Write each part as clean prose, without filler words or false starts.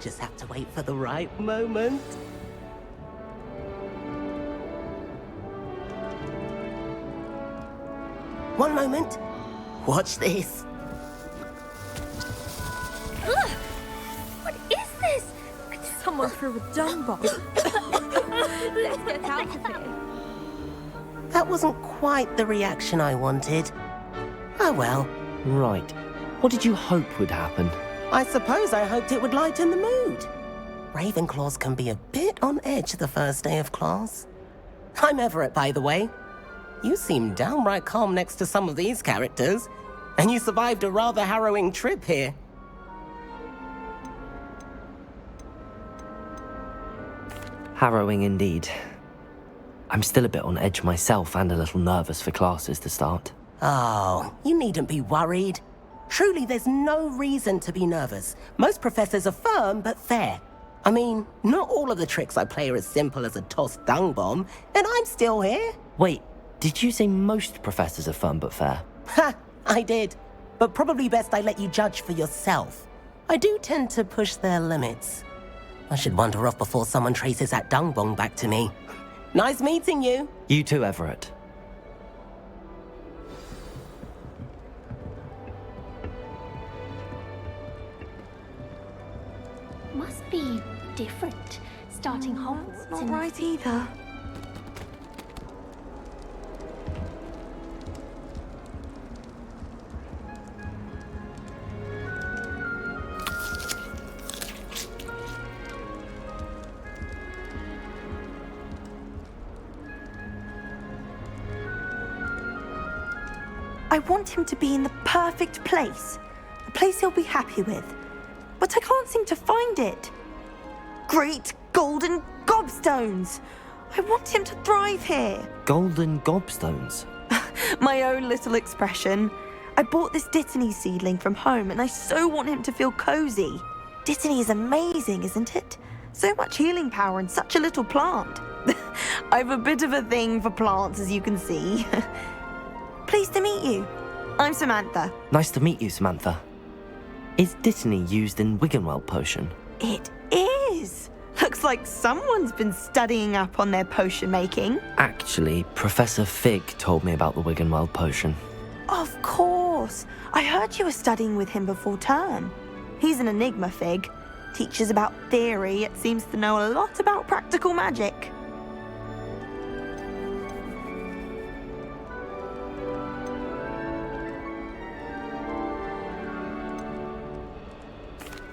Just have to wait for the right moment. One moment. Watch this. Ugh! What is this? Someone threw a dung bomb. Let's get out of here. That wasn't quite the reaction I wanted. Oh well. Right. What did you hope would happen? I suppose I hoped it would lighten the mood. Ravenclaws can be a bit on edge the first day of class. I'm Everett, by the way. You seem downright calm next to some of these characters, and you survived a rather harrowing trip here. Harrowing indeed. I'm still a bit on edge myself and a little nervous for classes to start. Oh, you needn't be worried. Truly, there's no reason to be nervous. Most professors are firm but fair. I mean, not all of the tricks I play are as simple as a tossed dung bomb, and I'm still here. Wait, did you say most professors are firm but fair? Ha, I did. But probably best I let you judge for yourself. I do tend to push their limits. I should wander off before someone traces that dung bomb back to me. Nice meeting you. You too, Everett. Must be different, starting Hogwarts. Not right either. I want him to be in the perfect place. A place he'll be happy with. But I can't seem to find it. Great golden gobstones! I want him to thrive here. Golden gobstones? My own little expression. I bought this Dittany seedling from home and I so want him to feel cozy. Dittany is amazing, isn't it? So much healing power in such a little plant. I've a bit of a thing for plants, as you can see. Pleased to meet you. I'm Samantha. Nice to meet you, Samantha. Is Dittany used in Wiggenweld potion? It is. Looks like someone's been studying up on their potion making. Actually, Professor Fig told me about the Wiggenweld potion. Of course. I heard you were studying with him before term. He's an enigma, Fig. Teaches about theory, yet seems to know a lot about practical magic.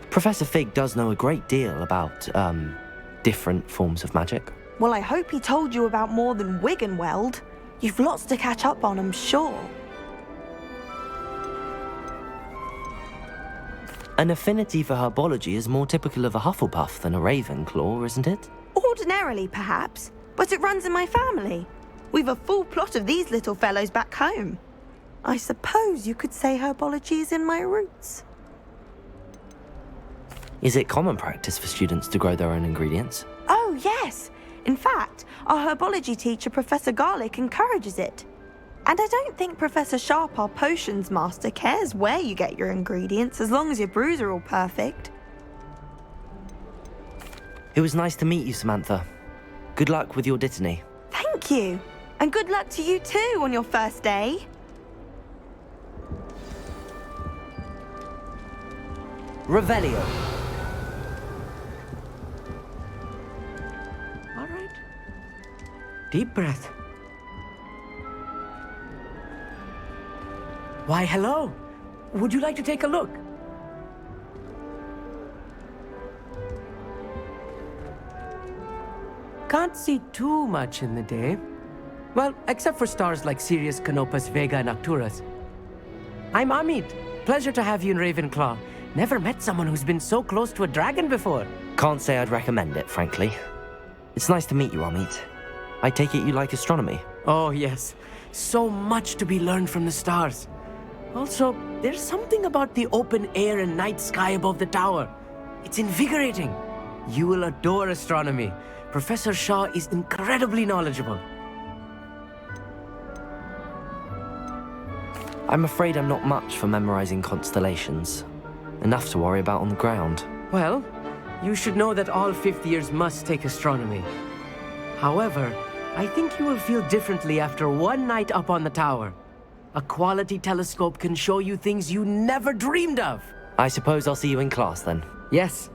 Professor Fig does know a great deal about, different forms of magic. Well, I hope he told you about more than Wiggenweld. You've lots to catch up on, I'm sure. An affinity for herbology is more typical of a Hufflepuff than a Ravenclaw, isn't it? Ordinarily, perhaps, but it runs in my family. We've a full plot of these little fellows back home. I suppose you could say herbology is in my roots. Is it common practice for students to grow their own ingredients? Oh, yes. In fact, our herbology teacher, Professor Garlick, encourages it. And I don't think Professor Sharp, our potions master, cares where you get your ingredients as long as your brews are all perfect. It was nice to meet you, Samantha. Good luck with your Dittany. Thank you. And good luck to you too on your first day. Revelio. All right. Deep breath. Why, hello. Would you like to take a look? Can't see too much in the day. Well, except for stars like Sirius, Canopus, Vega, and Arcturus. I'm Amit. Pleasure to have you in Ravenclaw. Never met someone who's been so close to a dragon before. Can't say I'd recommend it, frankly. It's nice to meet you, Amit. I take it you like astronomy? Oh, yes. So much to be learned from the stars. Also, there's something about the open air and night sky above the tower. It's invigorating. You will adore astronomy. Professor Shaw is incredibly knowledgeable. I'm afraid I'm not much for memorizing constellations. Enough to worry about on the ground. Well, you should know that all fifth years must take astronomy. However, I think you will feel differently after one night up on the tower. A quality telescope can show you things you never dreamed of. I suppose I'll see you in class then. Yes.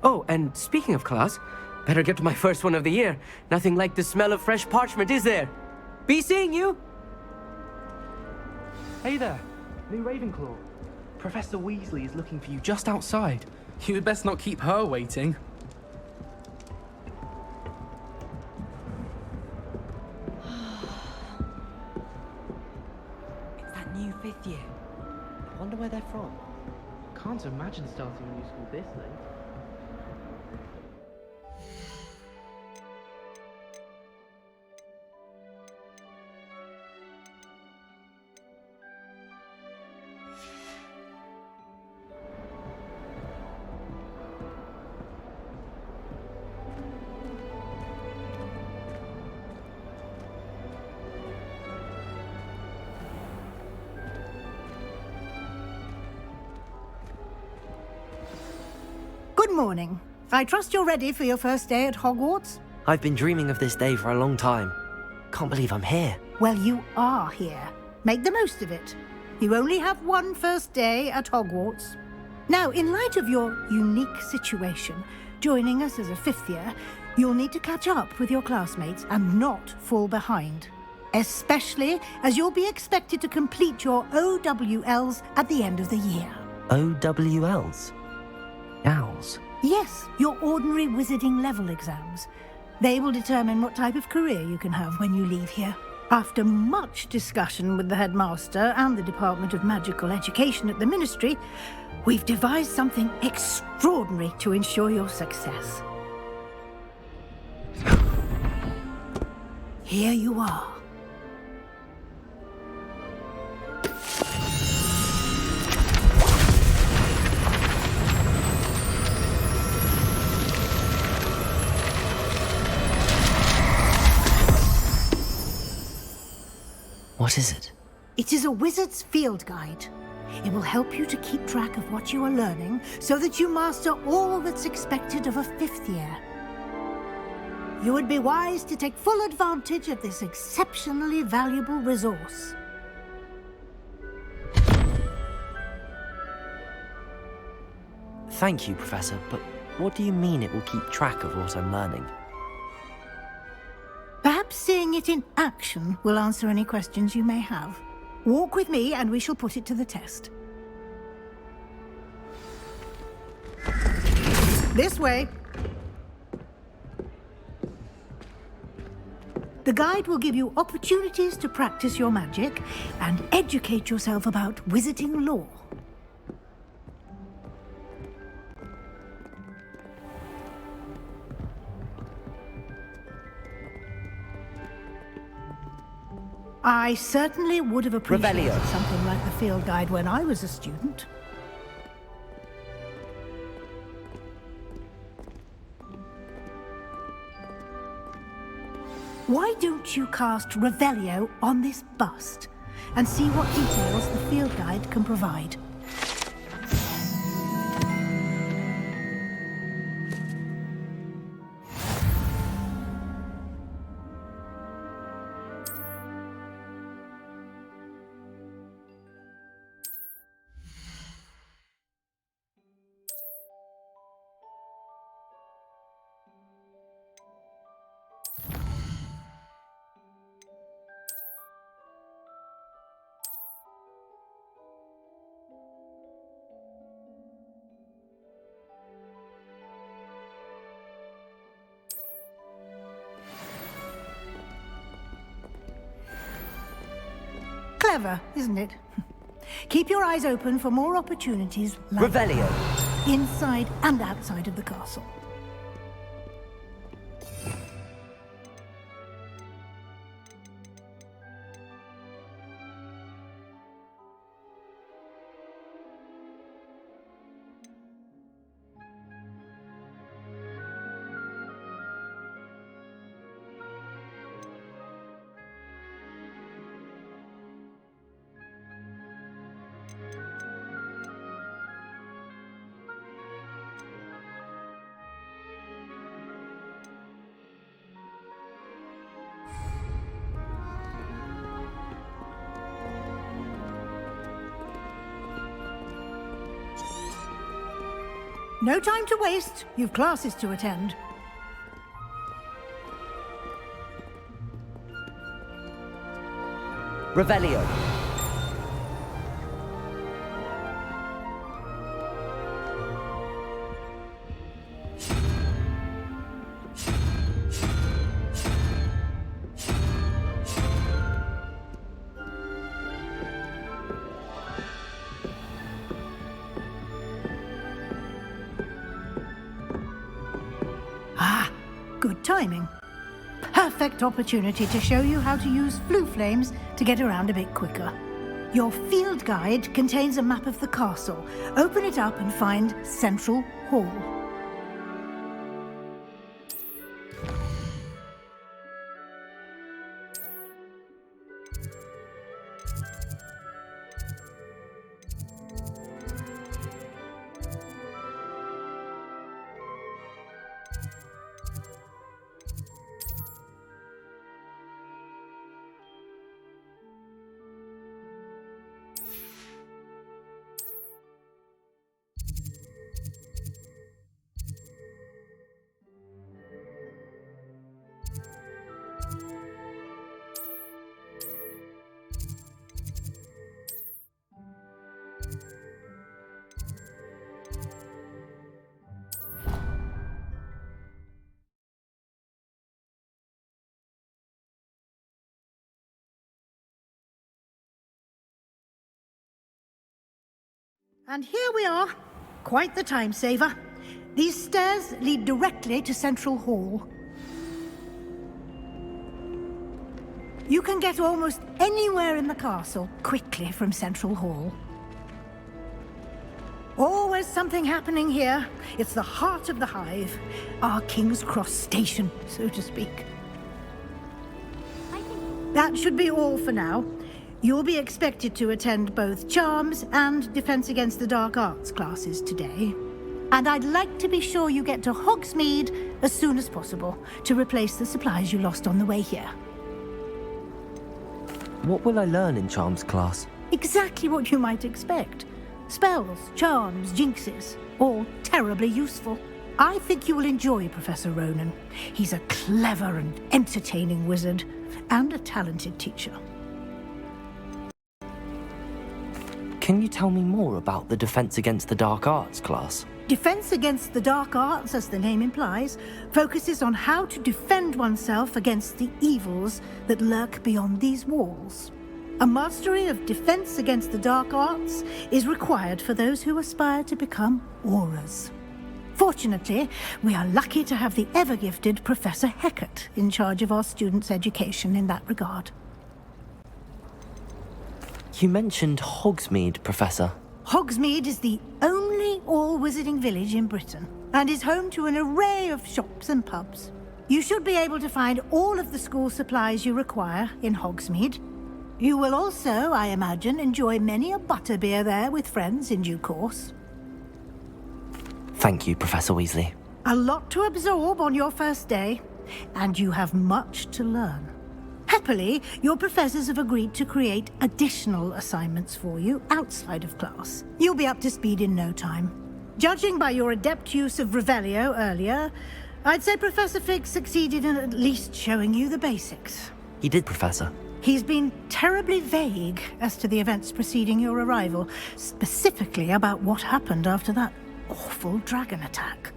Oh, and speaking of class, better get to my first one of the year. Nothing like the smell of fresh parchment, is there? Be seeing you! Hey there, new Ravenclaw. Professor Weasley is looking for you just outside. You'd best not keep her waiting. It's that new fifth year. I wonder where they're from. Can't imagine starting a new school this late. Good morning. I trust you're ready for your first day at Hogwarts? I've been dreaming of this day for a long time. Can't believe I'm here. Well, you are here. Make the most of it. You only have one first day at Hogwarts. Now, in light of your unique situation, joining us as a fifth year, you'll need to catch up with your classmates and not fall behind. Especially as you'll be expected to complete your OWLs at the end of the year. OWLs? Owls? Yes, your ordinary wizarding level exams. They will determine what type of career you can have when you leave here. After much discussion with the headmaster and the Department of Magical Education at the Ministry, we've devised something extraordinary to ensure your success. Here you are. What is it? It is a wizard's field guide. It will help you to keep track of what you are learning so that you master all that's expected of a fifth year. You would be wise to take full advantage of this exceptionally valuable resource. Thank you, Professor, but what do you mean it will keep track of what I'm learning? Perhaps seeing it in action will answer any questions you may have. Walk with me and we shall put it to the test. This way. The guide will give you opportunities to practice your magic and educate yourself about wizarding lore. I certainly would have appreciated Revelio. something like the field guide when I was a student. Why don't you cast Revelio on this bust and see what details the field guide can provide? Clever, isn't it? Keep your eyes open for more opportunities like Revelio. that, inside and outside of the castle. No time to waste. You've classes to attend. Revelio. Good timing. Perfect opportunity to show you how to use flue flames to get around a bit quicker. Your field guide contains a map of the castle. Open it up and find Central Hall. And here we are. Quite the time saver. These stairs lead directly to Central Hall. You can get almost anywhere in the castle quickly from Central Hall. Always something happening here. It's the heart of the hive. Our King's Cross station, so to speak. That should be all for now. You'll be expected to attend both Charms and Defense Against the Dark Arts classes today. And I'd like to be sure you get to Hogsmeade as soon as possible to replace the supplies you lost on the way here. What will I learn in Charms class? Exactly what you might expect. Spells, charms, jinxes, all terribly useful. I think you will enjoy Professor Ronan. He's a clever and entertaining wizard, and a talented teacher. Can you tell me more about the Defense Against the Dark Arts class? Defense Against the Dark Arts, as the name implies, focuses on how to defend oneself against the evils that lurk beyond these walls. A mastery of Defense Against the Dark Arts is required for those who aspire to become auras. Fortunately, we are lucky to have the ever-gifted Professor Heckert in charge of our students' education in that regard. You mentioned Hogsmeade, Professor. Hogsmeade is the only all-wizarding village in Britain, and is home to an array of shops and pubs. You should be able to find all of the school supplies you require in Hogsmeade. You will also, I imagine, enjoy many a butterbeer there with friends in due course. Thank you, Professor Weasley. A lot to absorb on your first day, and you have much to learn. Happily, your professors have agreed to create additional assignments for you outside of class. You'll be up to speed in no time. Judging by your adept use of Revelio earlier, I'd say Professor Fig succeeded in at least showing you the basics. He did, Professor. He's been terribly vague as to the events preceding your arrival, specifically about what happened after that awful dragon attack.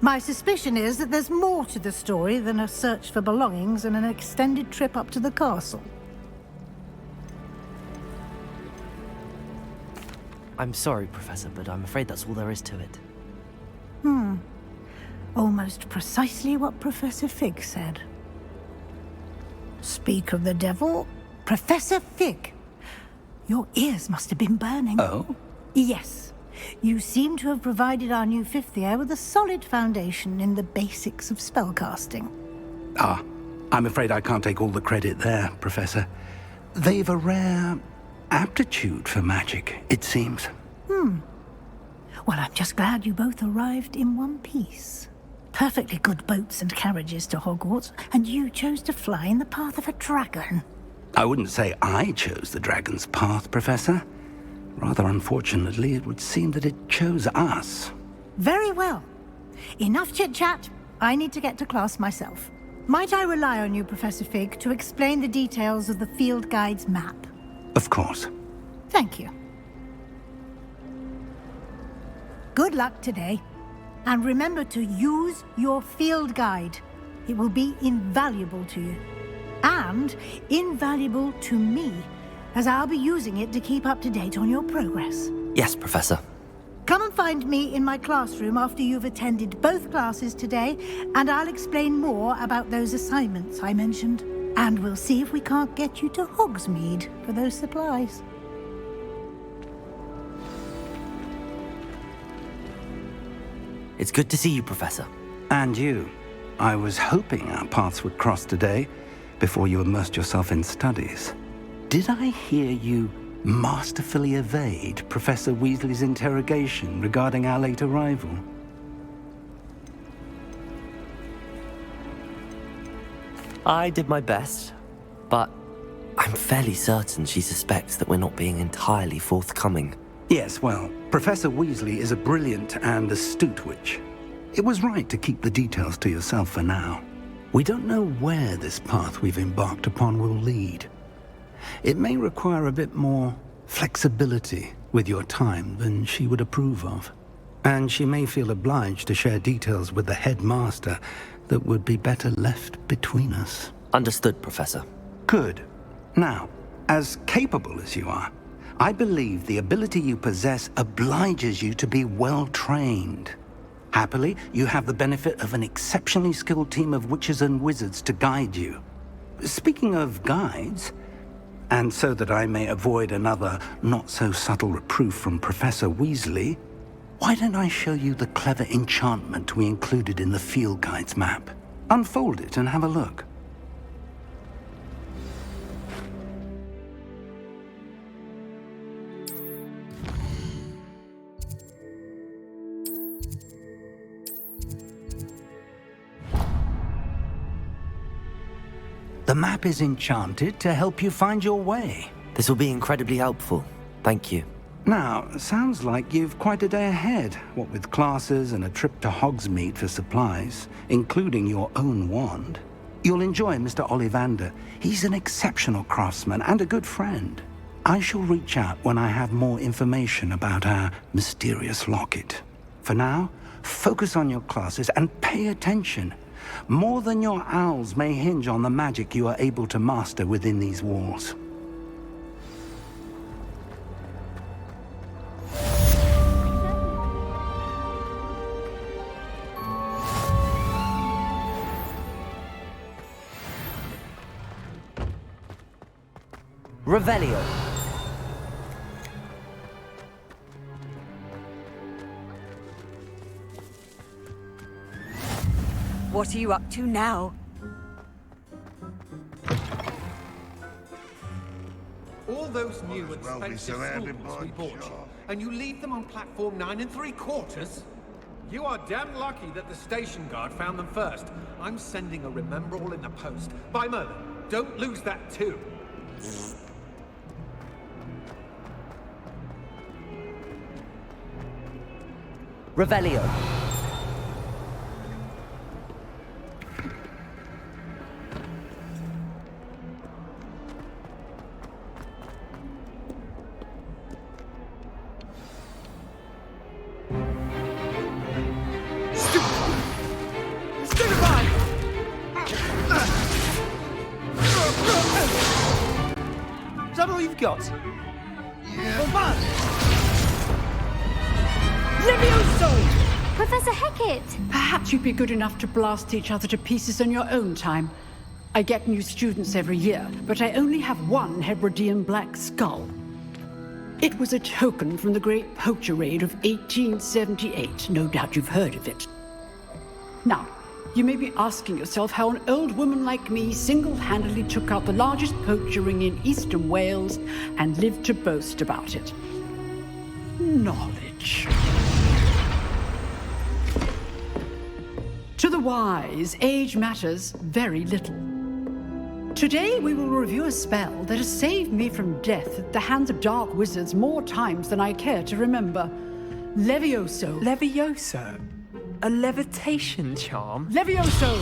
My suspicion is that there's more to the story than a search for belongings and an extended trip up to the castle. I'm sorry, Professor, but I'm afraid that's all there is to it. Almost precisely what Professor Fig said. Speak of the devil, Professor Fig. Your ears must have been burning. Oh? Yes. You seem to have provided our new fifth year with a solid foundation in the basics of spellcasting. Ah, I'm afraid I can't take all the credit there, Professor. They've a rare aptitude for magic, it seems. Well, I'm just glad you both arrived in one piece. Perfectly good boats and carriages to Hogwarts, and you chose to fly in the path of a dragon. I wouldn't say I chose the dragon's path, Professor. Rather unfortunately, it would seem that it chose us. Very well. Enough chit-chat. I need to get to class myself. Might I rely on you, Professor Fig, to explain the details of the field guide's map? Of course. Thank you. Good luck today. And remember to use your field guide. It will be invaluable to you. And invaluable to me, as I'll be using it to keep up to date on your progress. Yes, Professor. Come and find me in my classroom after you've attended both classes today, and I'll explain more about those assignments I mentioned. And we'll see if we can't get you to Hogsmeade for those supplies. It's good to see you, Professor. And you. I was hoping our paths would cross today, before you immersed yourself in studies. Did I hear you masterfully evade Professor Weasley's interrogation regarding our late arrival? I did my best, but I'm fairly certain she suspects that we're not being entirely forthcoming. Yes, well, Professor Weasley is a brilliant and astute witch. It was right to keep the details to yourself for now. We don't know where this path we've embarked upon will lead. It may require a bit more flexibility with your time than she would approve of. And she may feel obliged to share details with the headmaster that would be better left between us. Understood, Professor. Good. Now, as capable as you are, I believe the ability you possess obliges you to be well-trained. Happily, you have the benefit of an exceptionally skilled team of witches and wizards to guide you. Speaking of guides, and so that I may avoid another not-so-subtle reproof from Professor Weasley, why don't I show you the clever enchantment we included in the field guide's map? Unfold it and have a look. The map is enchanted to help you find your way. This will be incredibly helpful. Thank you. Now, sounds like you've quite a day ahead, what with classes and a trip to Hogsmeade for supplies, including your own wand. You'll enjoy Mr. Ollivander. He's an exceptional craftsman and a good friend. I shall reach out when I have more information about our mysterious locket. For now, focus on your classes and pay attention. More than your owls may hinge on the magic you are able to master within these walls. Revelio. What are you up to now? All those new and expensive schoolbooks we bought you, and you leave them on platform 9 3/4? You are damn lucky that the station guard found them first. I'm sending a rememberall in the post. By Merlin, don't lose that too. Revelio. Is that all you've got? Yeah. Levioso! Professor Hecat! Perhaps you'd be good enough to blast each other to pieces on your own time. I get new students every year, but I only have one Hebridean black skull. It was a token from the Great Poacher Raid of 1878. No doubt you've heard of it. Now, you may be asking yourself how an old woman like me single-handedly took out the largest poacher ring in eastern Wales and lived to boast about it. Knowledge. To the wise, age matters very little. Today we will review a spell that has saved me from death at the hands of dark wizards more times than I care to remember. Levioso. Levioso? A levitation charm? Levioso!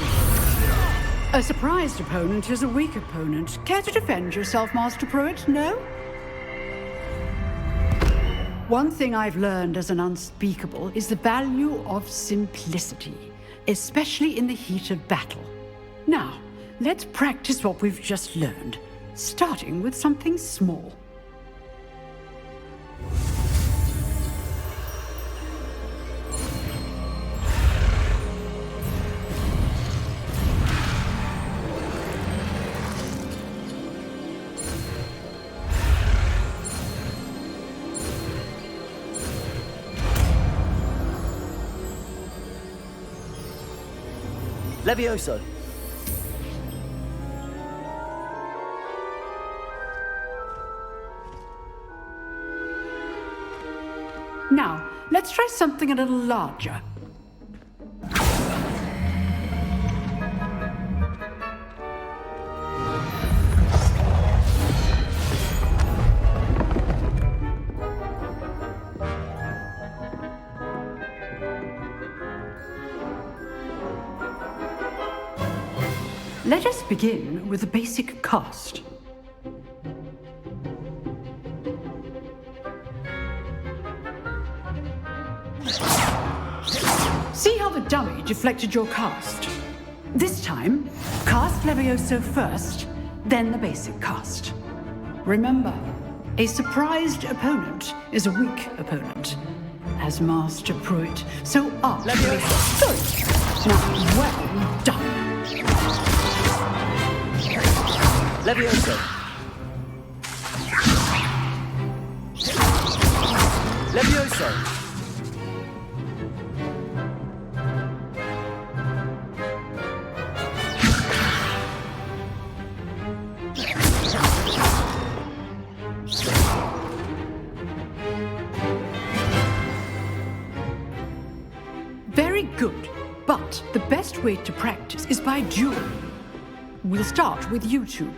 A surprised opponent is a weak opponent. Care to defend yourself, Master Pruitt? No? One thing I've learned as an unspeakable is the value of simplicity, especially in the heat of battle. Now, let's practice what we've just learned, starting with something small. Levioso. Now, let's try something a little larger. Let us begin with the basic cast. See how the dummy deflected your cast? This time, cast Levioso first, then the basic cast. Remember, a surprised opponent is a weak opponent. As Master Pruitt, so are Levioso. Good. Now, well done. Levioso. Levioso. Very good, but the best way to practice is by dueling. We'll start with you two.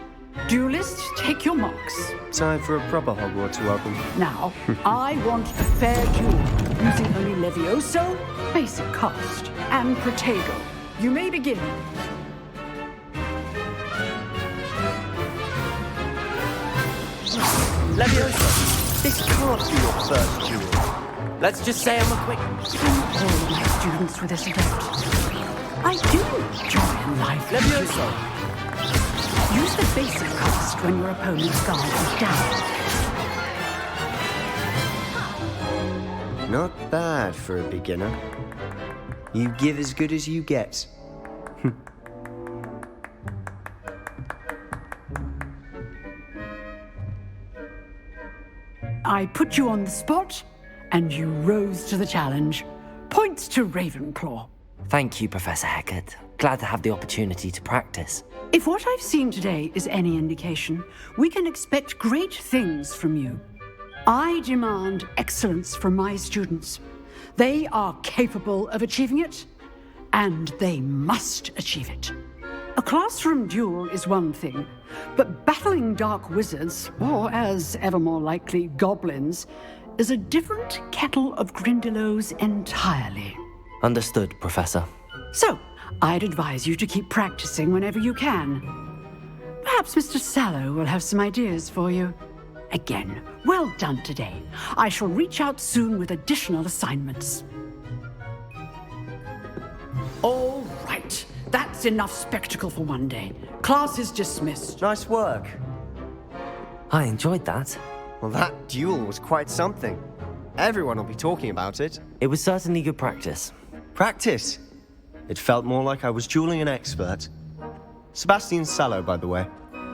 Duelists, take your marks. Time for a proper Hogwarts welcome. Now, I want a fair duel, using only Levioso, basic cast, and Protego. You may begin. Levioso, this can't be your first duel. Let's just say I'm a quick... All my students with this adept. I do enjoy life. Levioso. Use the basic cast when your opponent's guard is down. Not bad for a beginner. You give as good as you get. I put you on the spot, and you rose to the challenge. Points to Ravenclaw. Thank you, Professor Hecat. Glad to have the opportunity to practice. If what I've seen today is any indication, we can expect great things from you. I demand excellence from my students. They are capable of achieving it, and they must achieve it. A classroom duel is one thing, but battling dark wizards, or as ever more likely, goblins, is a different kettle of Grindylows entirely. Understood, Professor. So, I'd advise you to keep practicing whenever you can. Perhaps Mr. Sallow will have some ideas for you. Again, well done today. I shall reach out soon with additional assignments. All right. That's enough spectacle for one day. Class is dismissed. Nice work. I enjoyed that. Well, that duel was quite something. Everyone will be talking about it. It was certainly good practice. Practice? It felt more like I was dueling an expert. Sebastian Sallow, by the way.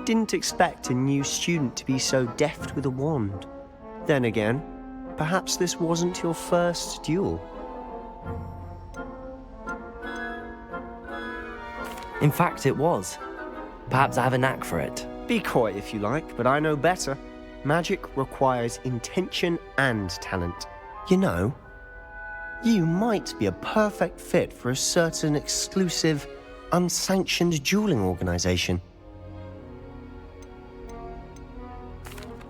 Didn't expect a new student to be so deft with a wand. Then again, perhaps this wasn't your first duel. In fact, it was. Perhaps I have a knack for it. Be coy if you like, but I know better. Magic requires intention and talent. You know, you might be a perfect fit for a certain exclusive, unsanctioned dueling organization.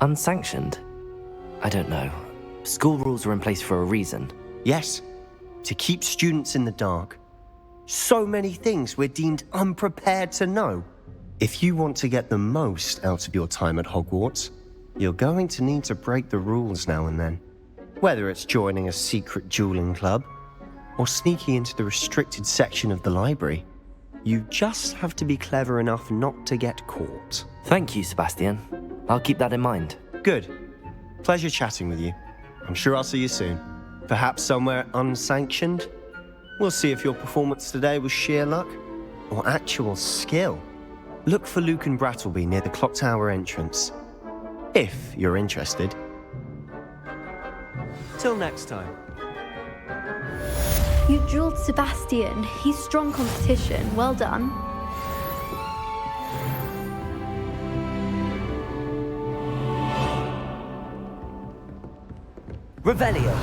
Unsanctioned? I don't know. School rules are in place for a reason. Yes, to keep students in the dark. So many things we're deemed unprepared to know. If you want to get the most out of your time at Hogwarts, you're going to need to break the rules now and then. Whether it's joining a secret dueling club, or sneaking into the restricted section of the library, you just have to be clever enough not to get caught. Thank you, Sebastian. I'll keep that in mind. Good. Pleasure chatting with you. I'm sure I'll see you soon. Perhaps somewhere unsanctioned? We'll see if your performance today was sheer luck or actual skill. Look for Luke and Brattleby near the clock tower entrance, if you're interested. Till next time. You drilled Sebastian. He's strong competition. Well done. Revelio.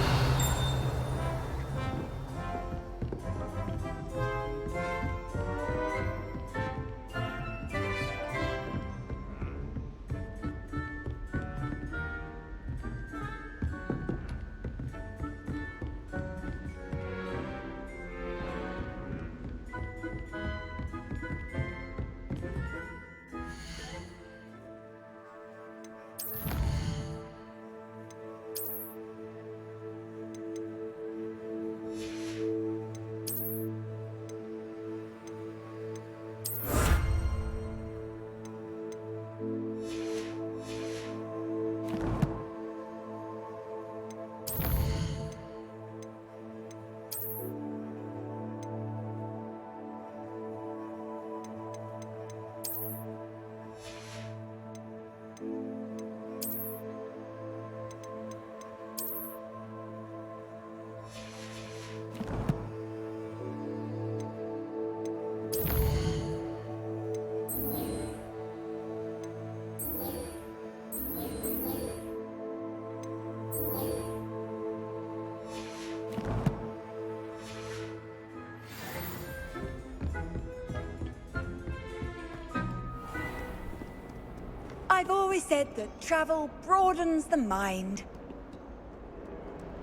I've always said that travel broadens the mind.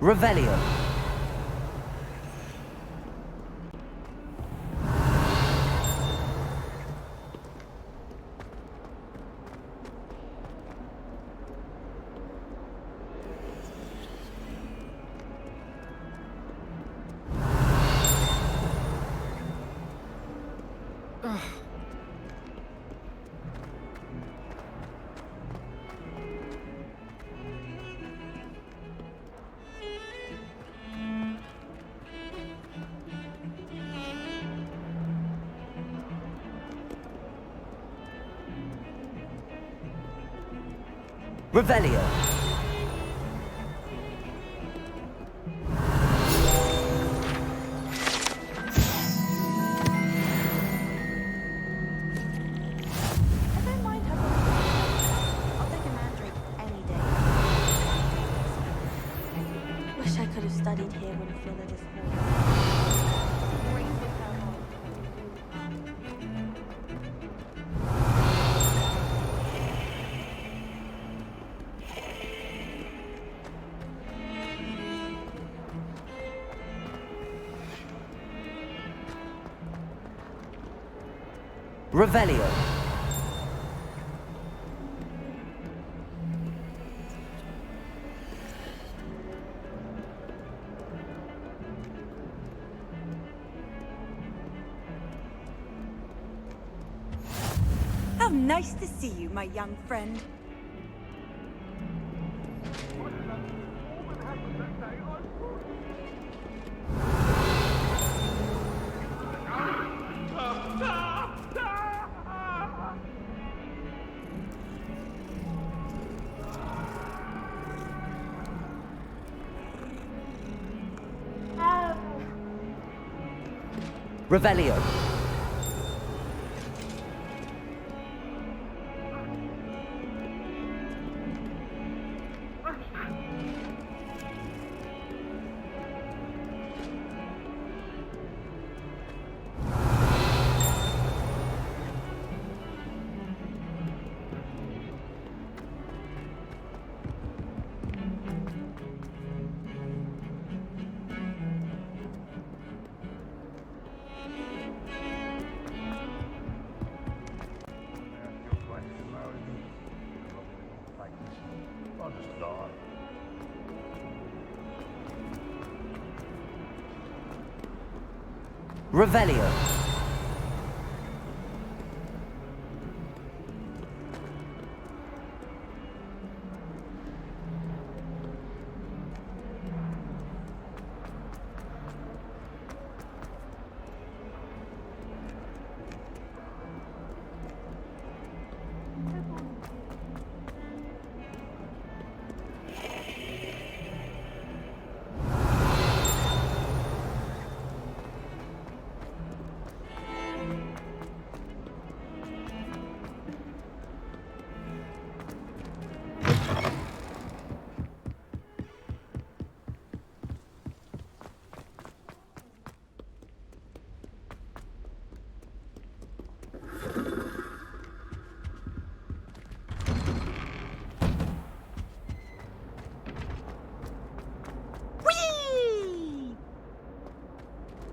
Revelio. Revelio. Wish I could have studied here when I feel it is Revelio. How nice to see you, my young friend. Revelio. Revelio.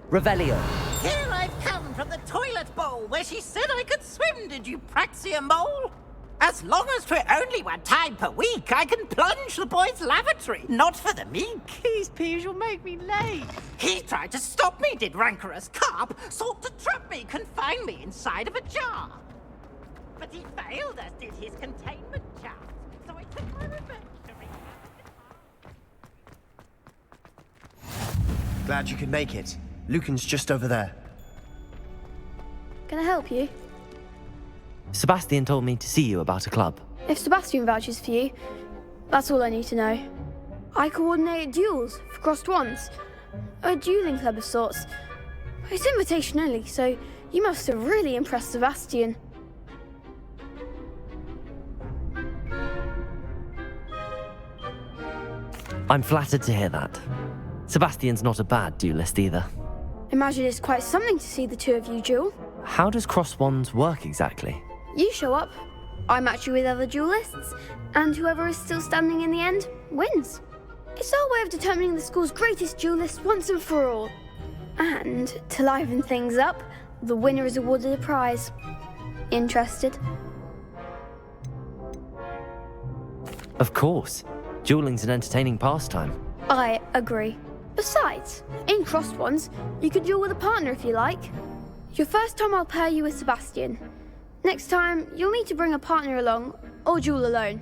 Revelio. Here I've come from the toilet bowl where she said I could swim, did you praxia mole? As long as for only 1 time per week, I can plunge the boys' lavatory, not for the meek. Please, Peeves, you'll make me late. He tried to stop me, did rancorous carp, sought to trap me, confine me inside of a jar. But he failed, as did his containment charms, so I took my revenge to Glad you could make it. Lucan's just over there. Can I help you? Sebastian told me to see you about a club. If Sebastian vouches for you, that's all I need to know. I coordinate duels for crossed ones. A dueling club of sorts. It's invitation only, so you must have really impressed Sebastian. I'm flattered to hear that. Sebastian's not a bad duelist either. Imagine it's quite something to see the two of you duel. How does cross wands work exactly? You show up, I match you with other duelists, and whoever is still standing in the end wins. It's our way of determining the school's greatest duelist once and for all. And to liven things up, the winner is awarded a prize. Interested? Of course. Dueling's an entertaining pastime. I agree. Besides, in crossed ones, you could duel with a partner if you like. Your first time I'll pair you with Sebastian. Next time, you'll need to bring a partner along, or duel alone.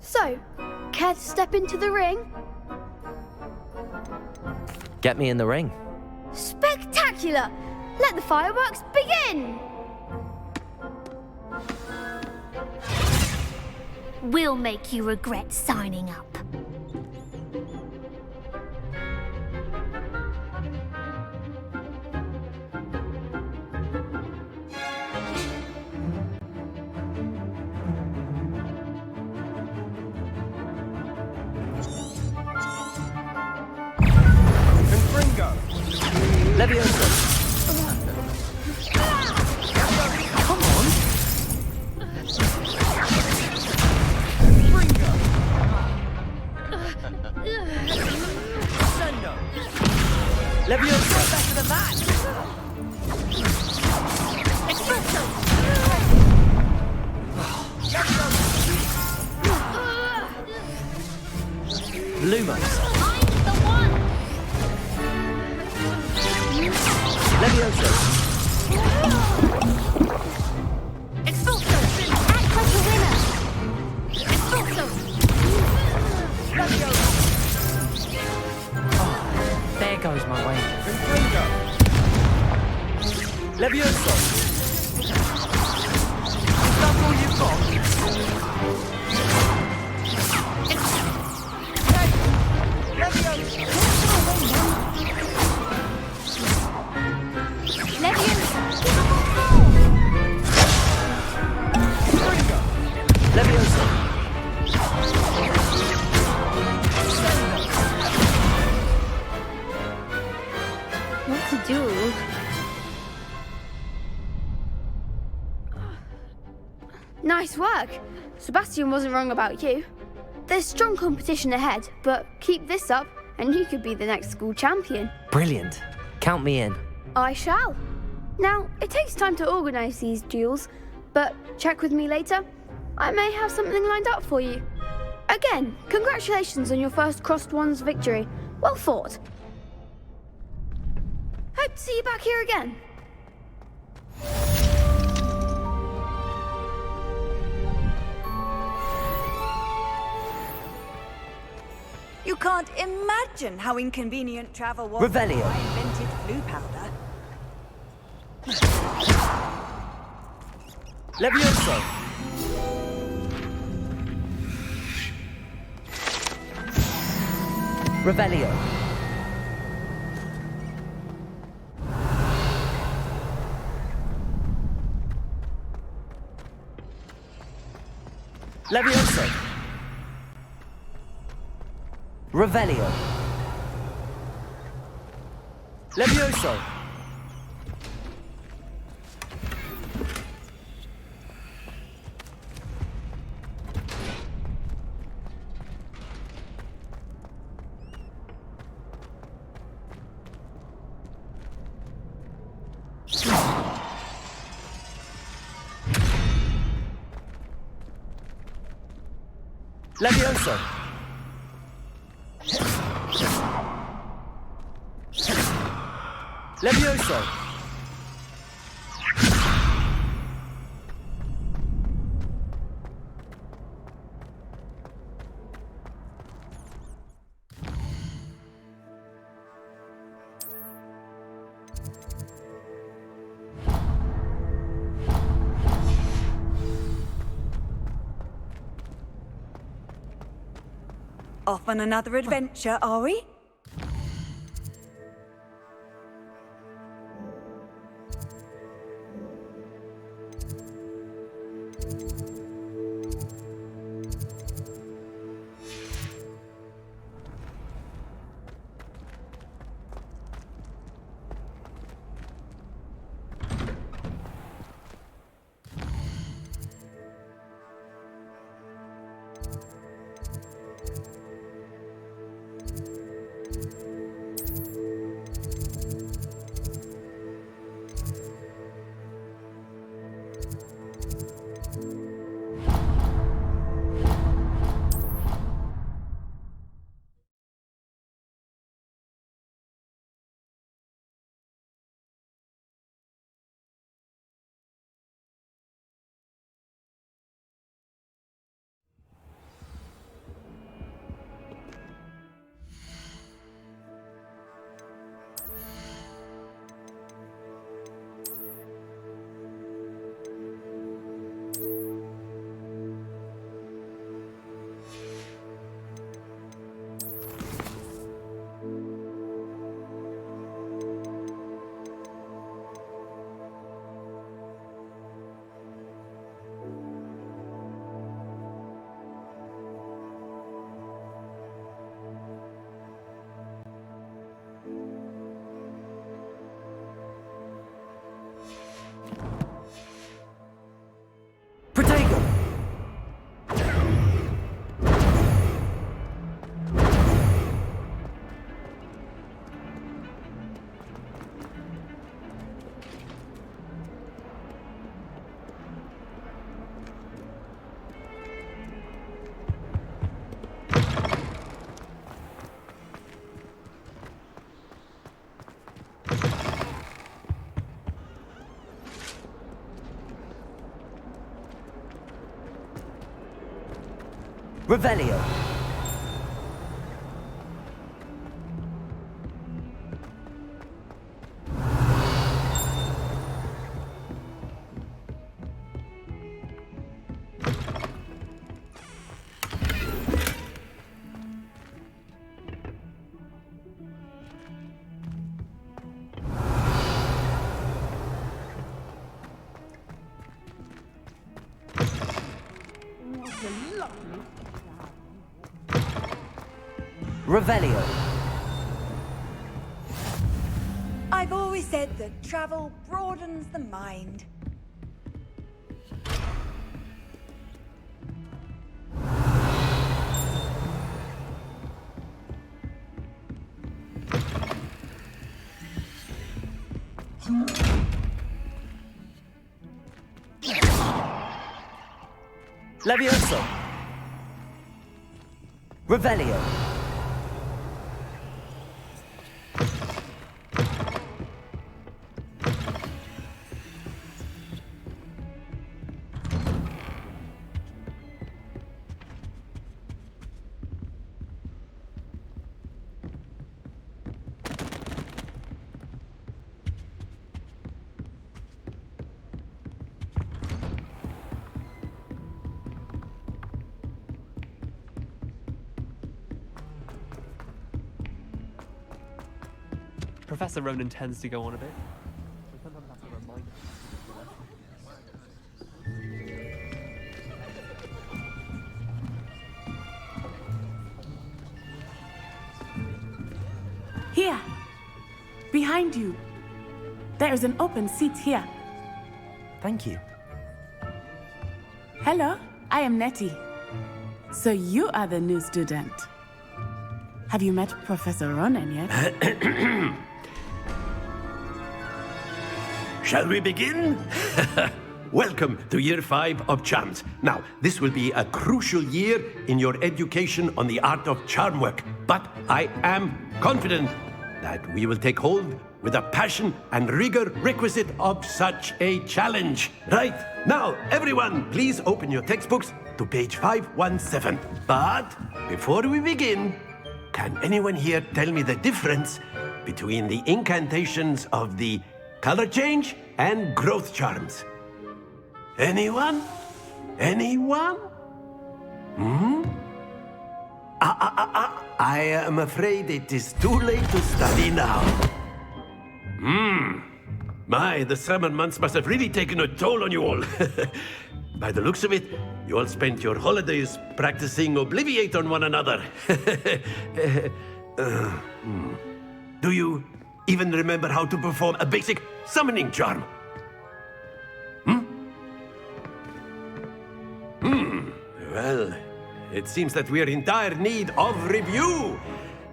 So, care to step into the ring? Get me in the ring. Spectacular! Let the fireworks begin! We'll make you regret signing up. Leviosa. Come on. Leviosa. back to the match. Espresso. Lumos. I'm the one. Leviosa. Expulso. Act like a winner. Expulso. There goes my way. Leviosa. Is that all you've got? Leviosa. What to do? Nice work. Sebastian wasn't wrong about you. There's strong competition ahead, but keep this up and you could be the next school champion. Brilliant. Count me in. I shall. Now, it takes time to organise these duels, but check with me later. I may have something lined up for you. Again, congratulations on your first Crossed Ones victory. Well fought. Hope to see you back here again. You can't imagine how inconvenient travel was. Revelio. when I invented blue powder. Levioso. Revelio. Levioso. Revelio. Levioso. Levioso. Levioso. Off on another adventure, are we? Protego. Revelio. Revelio. I've always said that travel broadens the mind. Levioso. Revelio. Professor Ronan tends to go on a bit. We sometimes have to remind Here! Behind you! There is an open seat here. Thank you. Hello, I am Nettie. So you are the new student. Have you met Professor Ronan yet? Shall we begin? Welcome to Year 5 of Charms. Now, this will be a crucial year in your education on the art of charm work, but I am confident that we will take hold with the passion and rigor requisite of such a challenge. Right, now, everyone, please open your textbooks to page 517. But before we begin, can anyone here tell me the difference between the incantations of the color change and growth charms? Anyone? Anyone? I am afraid it is too late to study now. My, the summer months must have really taken a toll on you all. By the looks of it, you all spent your holidays practicing Obliviate on one another. Do you even remember how to perform a basic summoning charm? Well, it seems that we are in dire need of review.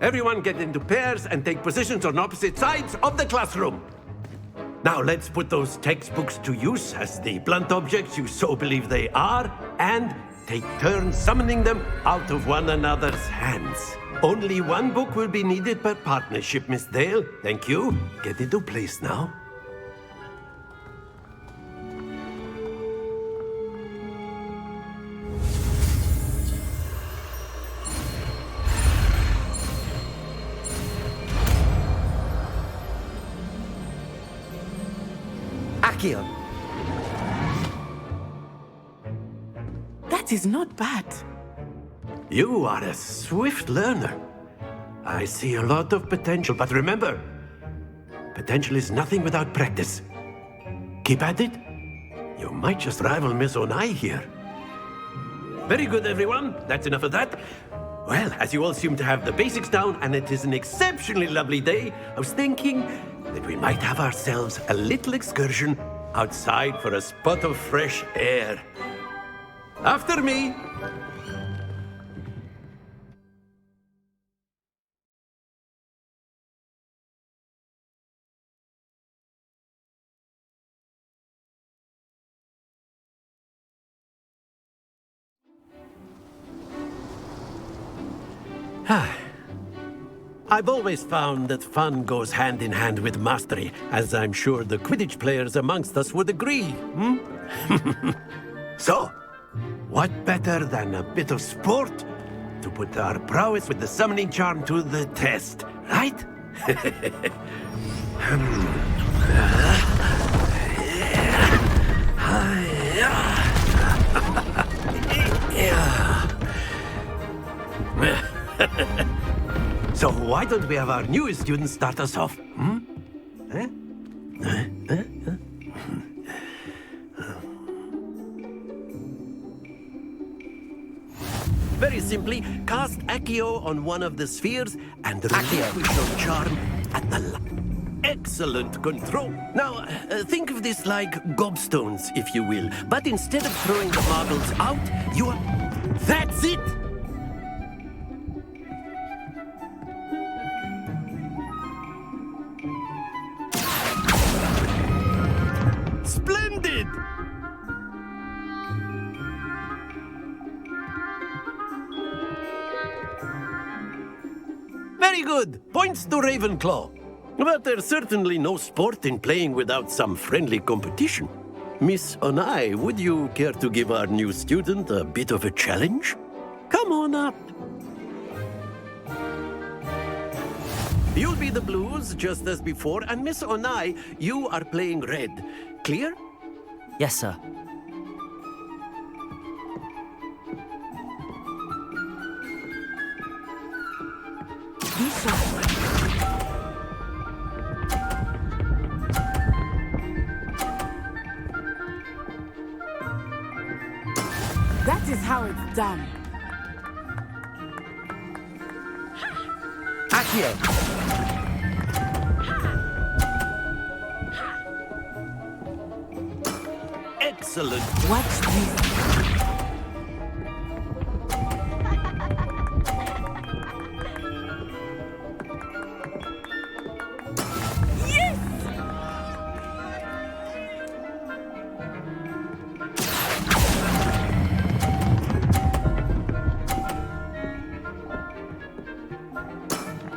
Everyone get into pairs and take positions on opposite sides of the classroom. Now let's put those textbooks to use as the blunt objects you so believe they are, and take turns summoning them out of one another's hands. Only one book will be needed per partnership, Miss Dale. Thank you. Get into place now. Accio. That is not bad. You are a swift learner. I see a lot of potential, but remember, potential is nothing without practice. Keep at it. You might just rival Miss Onai here. Very good, everyone. That's enough of that. Well, as you all seem to have the basics down, and it is an exceptionally lovely day, I was thinking that we might have ourselves a little excursion outside for a spot of fresh air. After me. I've always found that fun goes hand in hand with mastery, as I'm sure the Quidditch players amongst us would agree. So, what better than a bit of sport to put our prowess with the summoning charm to the test, right? So why don't we have our newest student start us off? Very simply, cast Accio on one of the spheres and relinquish your charm at the excellent control. Now, think of this like gobstones, if you will. But instead of throwing the marbles out, you are... That's it! Splendid! Very good. Points to Ravenclaw. But there's certainly no sport in playing without some friendly competition. Miss Onai, would you care to give our new student a bit of a challenge? Come on up. You'll be the blues, just as before, and Miss Onai, you are playing red. Clear? Yes, sir. That is how it's done. Accio. Excellent. Watch this.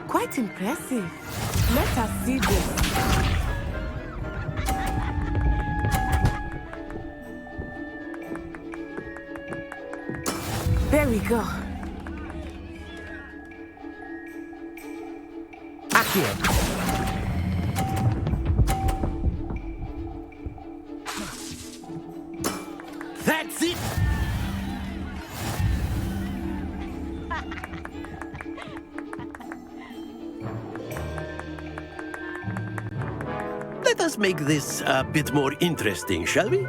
Quite impressive. Let us see this. There we go. Accio. That's it. Let us make this a bit more interesting, shall we?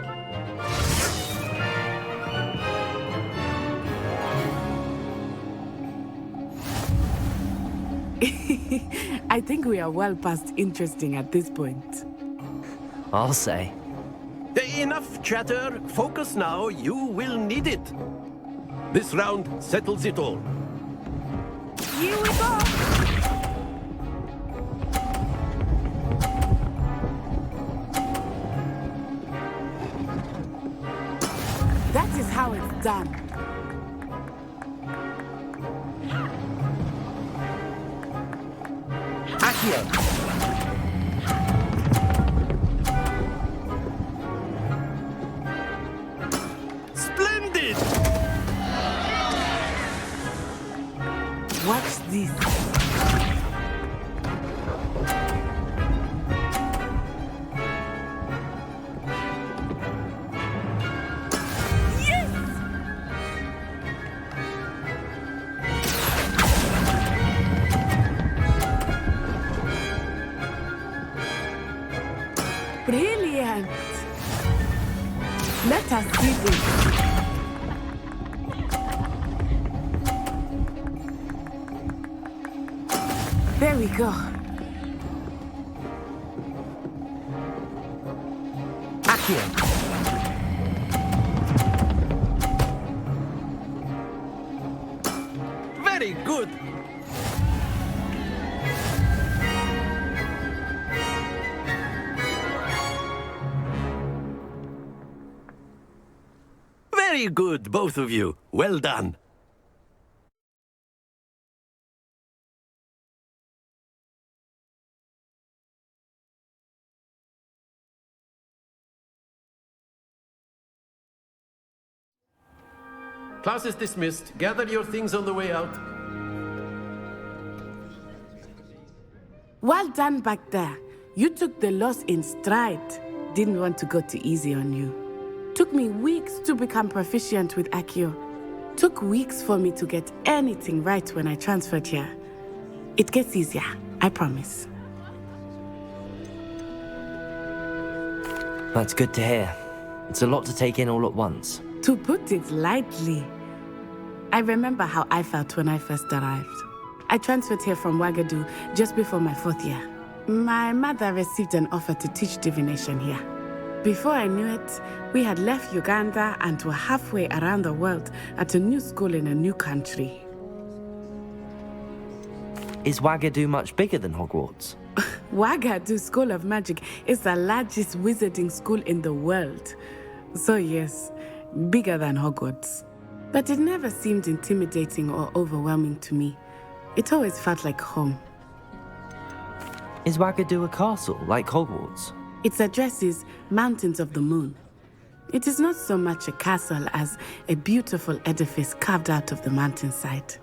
I think we are well past interesting at this point. I'll say. Enough chatter. Focus now. You will need it. This round settles it all. Here we go. That is how it's done. Accio. Splendid! Watch this. Brilliant! Let us see this. There we go. Accio. Very good. Very good, both of you. Well done. Class is dismissed. Gather your things on the way out. Well done back there. You took the loss in stride. Didn't want to go too easy on you. Took me weeks to become proficient with Accio. Took weeks for me to get anything right when I transferred here. It gets easier, I promise. That's good to hear. It's a lot to take in all at once. To put it lightly, I remember how I felt when I first arrived. I transferred here from Ouagadougou just before my 4th year. My mother received an offer to teach divination here. Before I knew it, we had left Uganda and were halfway around the world at a new school in a new country. Is Ouagadougou much bigger than Hogwarts? Ouagadougou School of Magic is the largest wizarding school in the world. So yes, bigger than Hogwarts. But it never seemed intimidating or overwhelming to me. It always felt like home. Is Wagadu a castle, like Hogwarts? Its address is Mountains of the Moon. It is not so much a castle as a beautiful edifice carved out of the mountainside.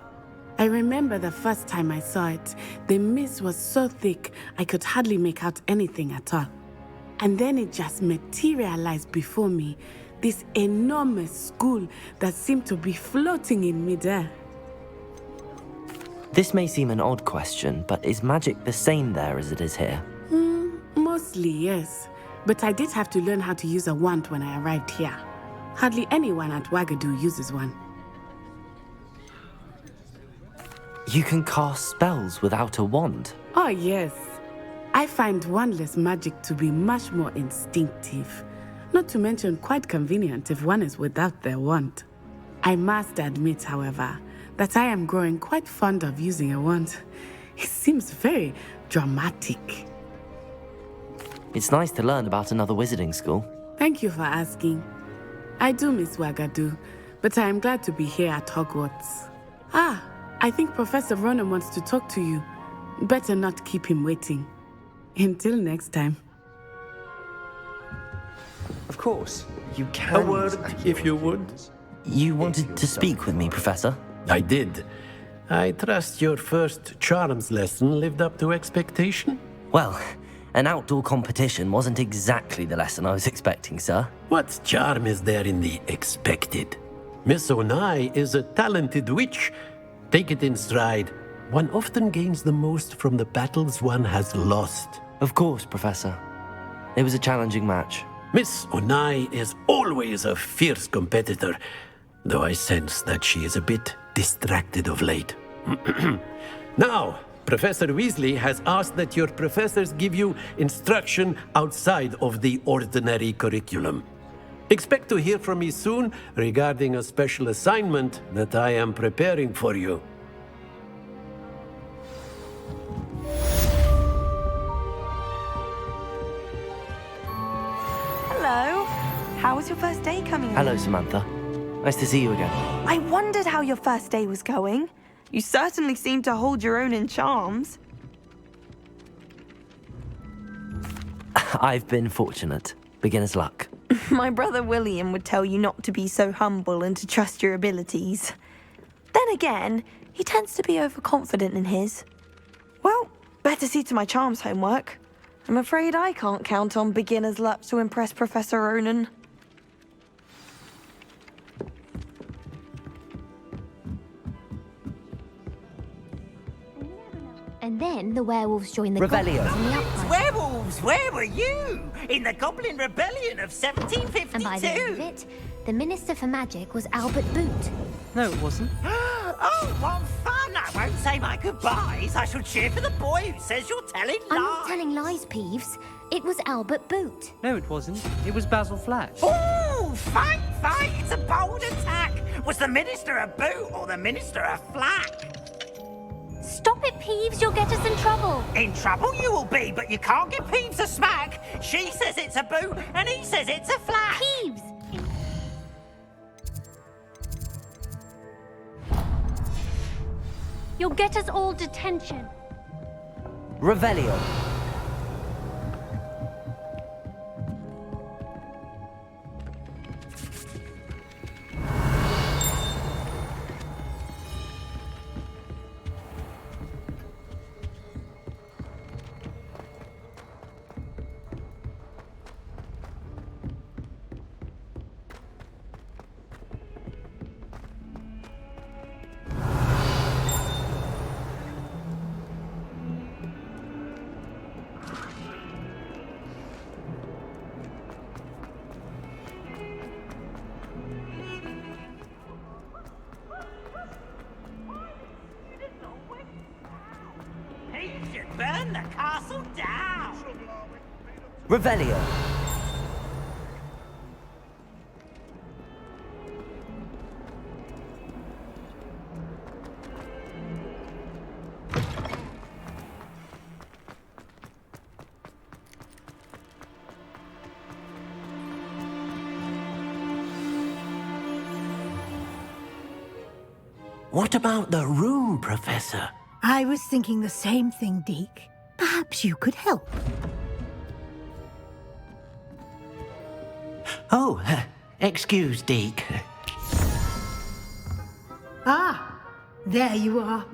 I remember the first time I saw it, the mist was so thick I could hardly make out anything at all. And then it just materialized before me, this enormous school that seemed to be floating in midair. This may seem an odd question, but is magic the same there as it is here? Mostly, yes. But I did have to learn how to use a wand when I arrived here. Hardly anyone at Wagadu uses one. You can cast spells without a wand? Oh, yes. I find wandless magic to be much more instinctive. Not to mention quite convenient if one is without their wand. I must admit, however, that I am growing quite fond of using a wand. It seems very dramatic. It's nice to learn about another wizarding school. Thank you for asking. I do miss Wagadu, but I am glad to be here at Hogwarts. I think Professor Ronan wants to talk to you. Better not keep him waiting. Until next time. Of course, you can. A word, if you would. You wanted to speak with me, Professor? I did. I trust your first charms lesson lived up to expectation? Well, an outdoor competition wasn't exactly the lesson I was expecting, sir. What charm is there in the expected? Miss Onai is a talented witch. Take it in stride. One often gains the most from the battles one has lost. Of course, Professor. It was a challenging match. Miss Onai is always a fierce competitor, though I sense that she is a bit distracted of late. Now, Professor Weasley has asked that your professors give you instruction outside of the ordinary curriculum. Expect to hear from me soon regarding a special assignment that I am preparing for you. Hello. How was your first day coming Hello, along? Samantha. Nice to see you again. I wondered how your first day was going. You certainly seem to hold your own in charms. I've been fortunate. Beginner's luck. My brother William would tell you not to be so humble and to trust your abilities. Then again, he tends to be overconfident in his. Well, better see to my charms homework. I'm afraid I can't count on beginner's luck to impress Professor Ronan. And then the werewolves joined the Revelio. goblins on the uprising. Werewolves, where were you? In the Goblin Rebellion of 1752? And by the end of it, the Minister for Magic was Albert Boot. No, it wasn't. Oh, what fun! I won't say my goodbyes. I shall cheer for the boy who says you're telling lies. I'm not telling lies, Peeves. It was Albert Boot. No, it wasn't. It was Basil Flash. Oh, fight! It's a bold attack. Was the Minister a boot or the Minister a flack? Stop it, Peeves. You'll get us in trouble. In trouble you will be, but you can't give Peeves a smack. She says it's a boot, and he says it's a flack. Peeves! You'll get us all detention. Revelio. He should burn the castle down. Revelio. What about the room, Professor? I was thinking the same thing, Deke. Perhaps you could help. Oh, excuse, Deke. Ah, there you are.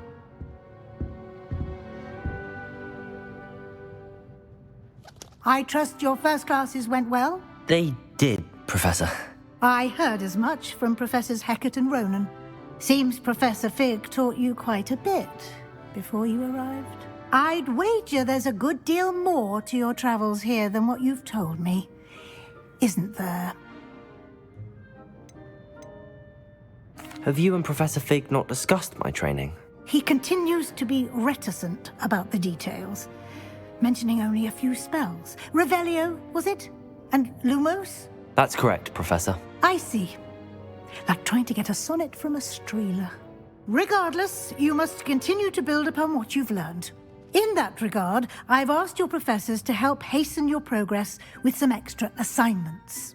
I trust your first classes went well? They did, Professor. I heard as much from Professors Hecat and Ronan. Seems Professor Fig taught you quite a bit before you arrived. I'd wager there's a good deal more to your travels here than what you've told me. Isn't there? Have you and Professor Fig not discussed my training? He continues to be reticent about the details, mentioning only a few spells. Revelio, was it? And Lumos? That's correct, Professor. I see. Like trying to get a sonnet from a streeler. Regardless, you must continue to build upon what you've learned. In that regard, I've asked your professors to help hasten your progress with some extra assignments.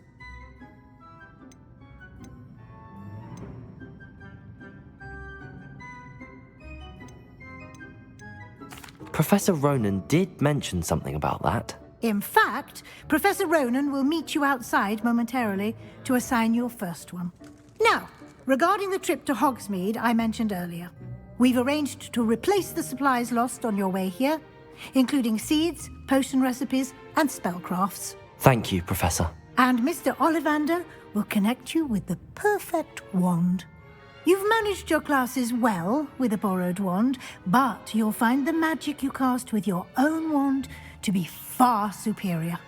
Professor Ronan did mention something about that. In fact, Professor Ronan will meet you outside momentarily to assign your first one. Now, regarding the trip to Hogsmeade I mentioned earlier, we've arranged to replace the supplies lost on your way here, including seeds, potion recipes, and spellcrafts. Thank you, Professor. And Mr. Ollivander will connect you with the perfect wand. You've managed your classes well with a borrowed wand, but you'll find the magic you cast with your own wand to be far superior.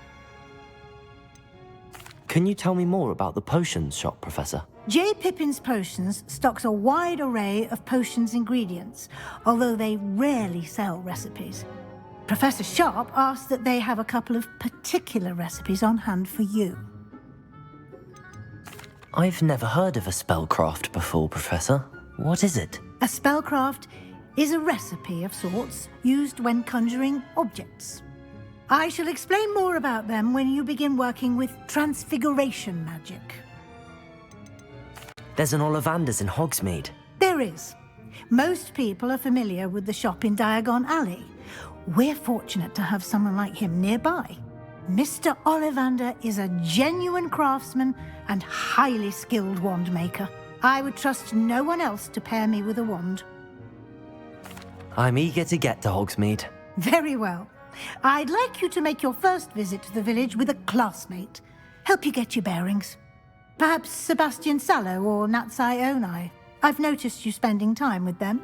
Can you tell me more about the potions shop, Professor? J. Pippin's Potions stocks a wide array of potions ingredients, although they rarely sell recipes. Professor Sharp asked that they have a couple of particular recipes on hand for you. I've never heard of a spellcraft before, Professor. What is it? A spellcraft is a recipe of sorts used when conjuring objects. I shall explain more about them when you begin working with transfiguration magic. There's an Ollivander's in Hogsmeade. There is. Most people are familiar with the shop in Diagon Alley. We're fortunate to have someone like him nearby. Mr. Ollivander is a genuine craftsman and highly skilled wand maker. I would trust no one else to pair me with a wand. I'm eager to get to Hogsmeade. Very well. I'd like you to make your first visit to the village with a classmate. Help you get your bearings. Perhaps Sebastian Sallow or Natsai Onai. I've noticed you spending time with them.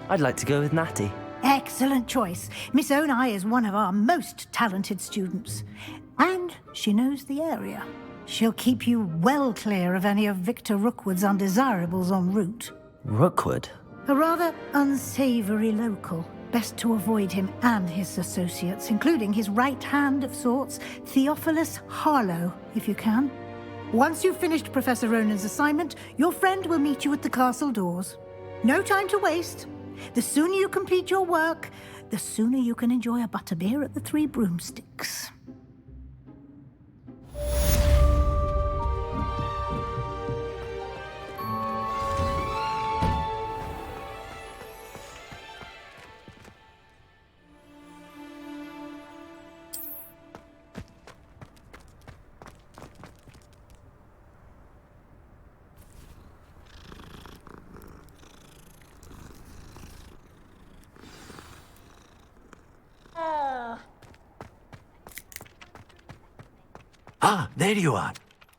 I'd like to go with Natty. Excellent choice. Miss Onai is one of our most talented students. And she knows the area. She'll keep you well clear of any of Victor Rookwood's undesirables en route. Rookwood? A rather unsavory local. Best to avoid him and his associates, including his right hand of sorts, Theophilus Harlow, if you can. Once you've finished Professor Ronan's assignment, your friend will meet you at the castle doors. No time to waste. The sooner you complete your work, the sooner you can enjoy a butterbeer at the Three Broomsticks. Ah, there you are.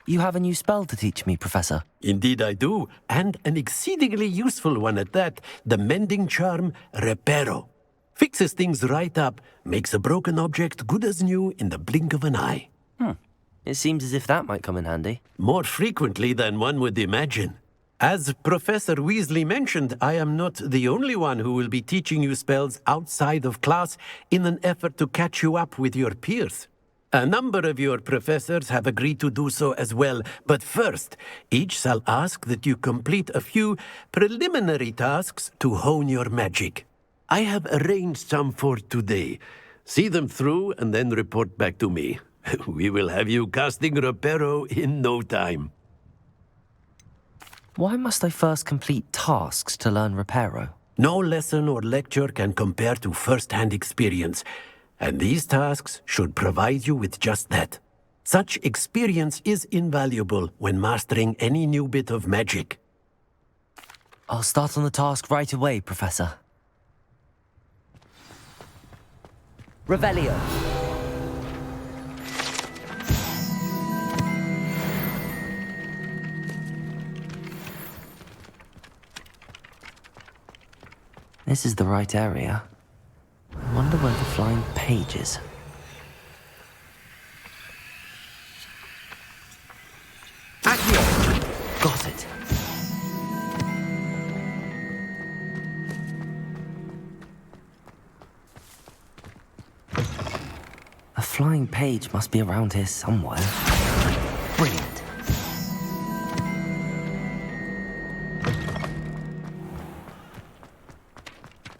You have a new spell to teach me, Professor. Indeed I do, and an exceedingly useful one at that, the mending charm Reparo. Fixes things right up, makes a broken object good as new in the blink of an eye. It seems as if that might come in handy. More frequently than one would imagine. As Professor Weasley mentioned, I am not the only one who will be teaching you spells outside of class in an effort to catch you up with your peers. A number of your professors have agreed to do so as well, but first, each shall ask that you complete a few preliminary tasks to hone your magic. I have arranged some for today. See them through and then report back to me. We will have you casting Reparo in no time. Why must I first complete tasks to learn Reparo? No lesson or lecture can compare to first-hand experience, and these tasks should provide you with just that. Such experience is invaluable when mastering any new bit of magic. I'll start on the task right away, Professor. Revelio. This is the right area. I wonder where the flying page is. Accio! Got it. A flying page must be around here somewhere. Brilliant.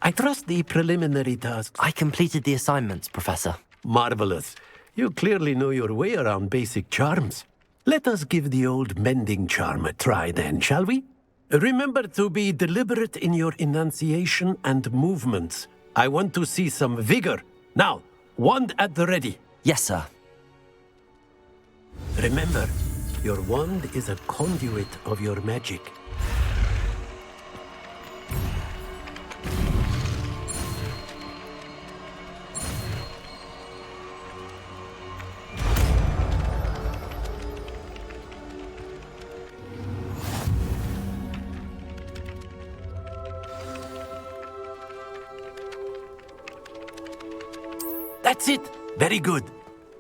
I trust the preliminary tasks. I completed the assignments, Professor. Marvelous. You clearly know your way around basic charms. Let us give the old mending charm a try then, shall we? Remember to be deliberate in your enunciation and movements. I want to see some vigor. Now, wand at the ready. Yes, sir. Remember, your wand is a conduit of your magic. That's it! Very good.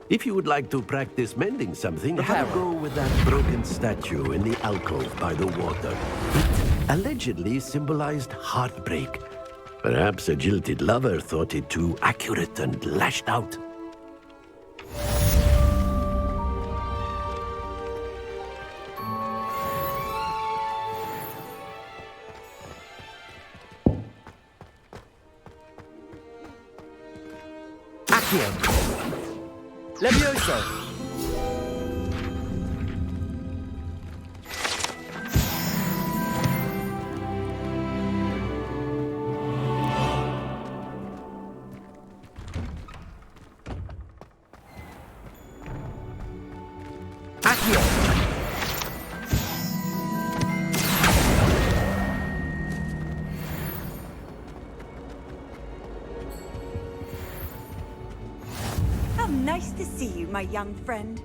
If you would like to practice mending something, have a go with that broken statue in the alcove by the water. It allegedly symbolized heartbreak. Perhaps a jilted lover thought it too accurate and lashed out. Levioso! Nice to see you, my young friend.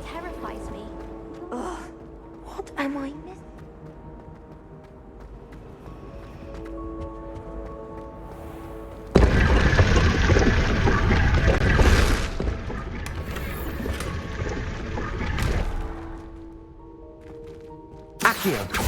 Terrifies me. Ugh, what am I missing? Accio!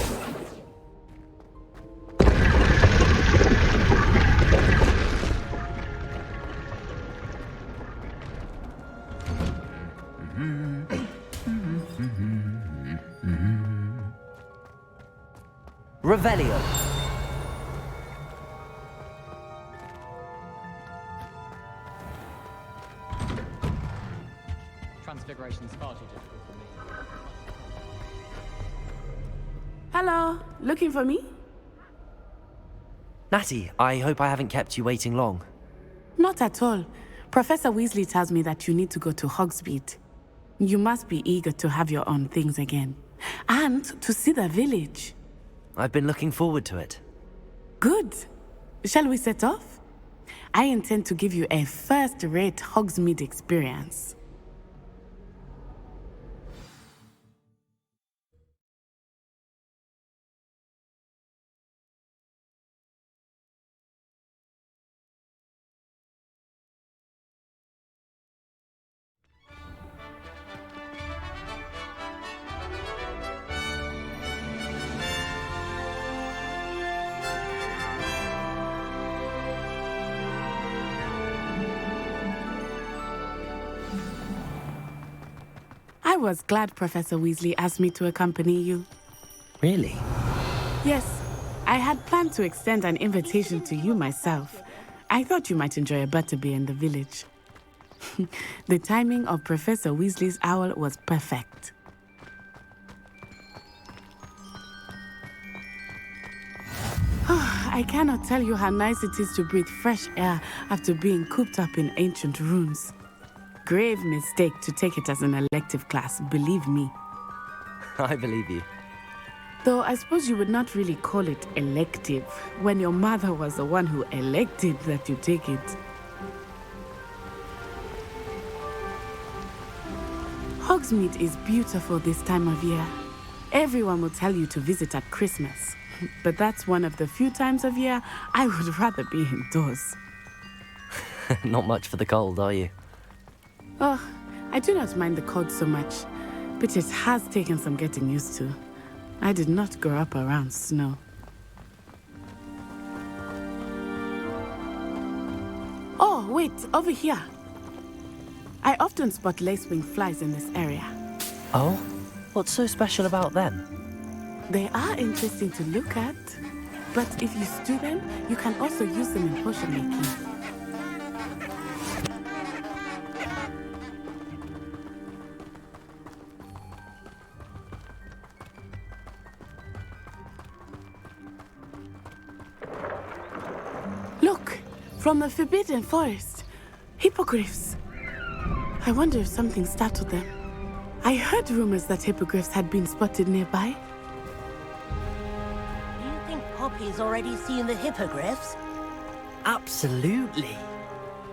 Revelio. Transfiguration's far too difficult for me. Hello, looking for me? Natty, I hope I haven't kept you waiting long. Not at all. Professor Weasley tells me that you need to go to Hogsmeade. You must be eager to have your own things again. And to see the village. I've been looking forward to it. Good. Shall we set off? I intend to give you a first-rate Hogsmeade experience. was glad Professor Weasley asked me to accompany you. Really? Yes, I had planned to extend an invitation to you myself. I thought you might enjoy a butterbeer in the village. The timing of Professor Weasley's owl was perfect. I cannot tell you how nice it is to breathe fresh air after being cooped up in ancient ruins. Grave mistake to take it as an elective class, believe me. I believe you. Though I suppose you would not really call it elective when your mother was the one who elected that you take it. Hogsmeade is beautiful this time of year. Everyone will tell you to visit at Christmas. But that's one of the few times of year I would rather be indoors. Not much for the cold, are you? Oh, I do not mind the cold so much, but it has taken some getting used to. I did not grow up around snow. Oh, wait, over here. I often spot lacewing flies in this area. Oh? What's so special about them? They are interesting to look at, but if you stew them, you can also use them in potion making. Look, from the Forbidden Forest, hippogriffs. I wonder if something startled them. I heard rumors that hippogriffs had been spotted nearby. Poppy's already seen the hippogriffs? Absolutely.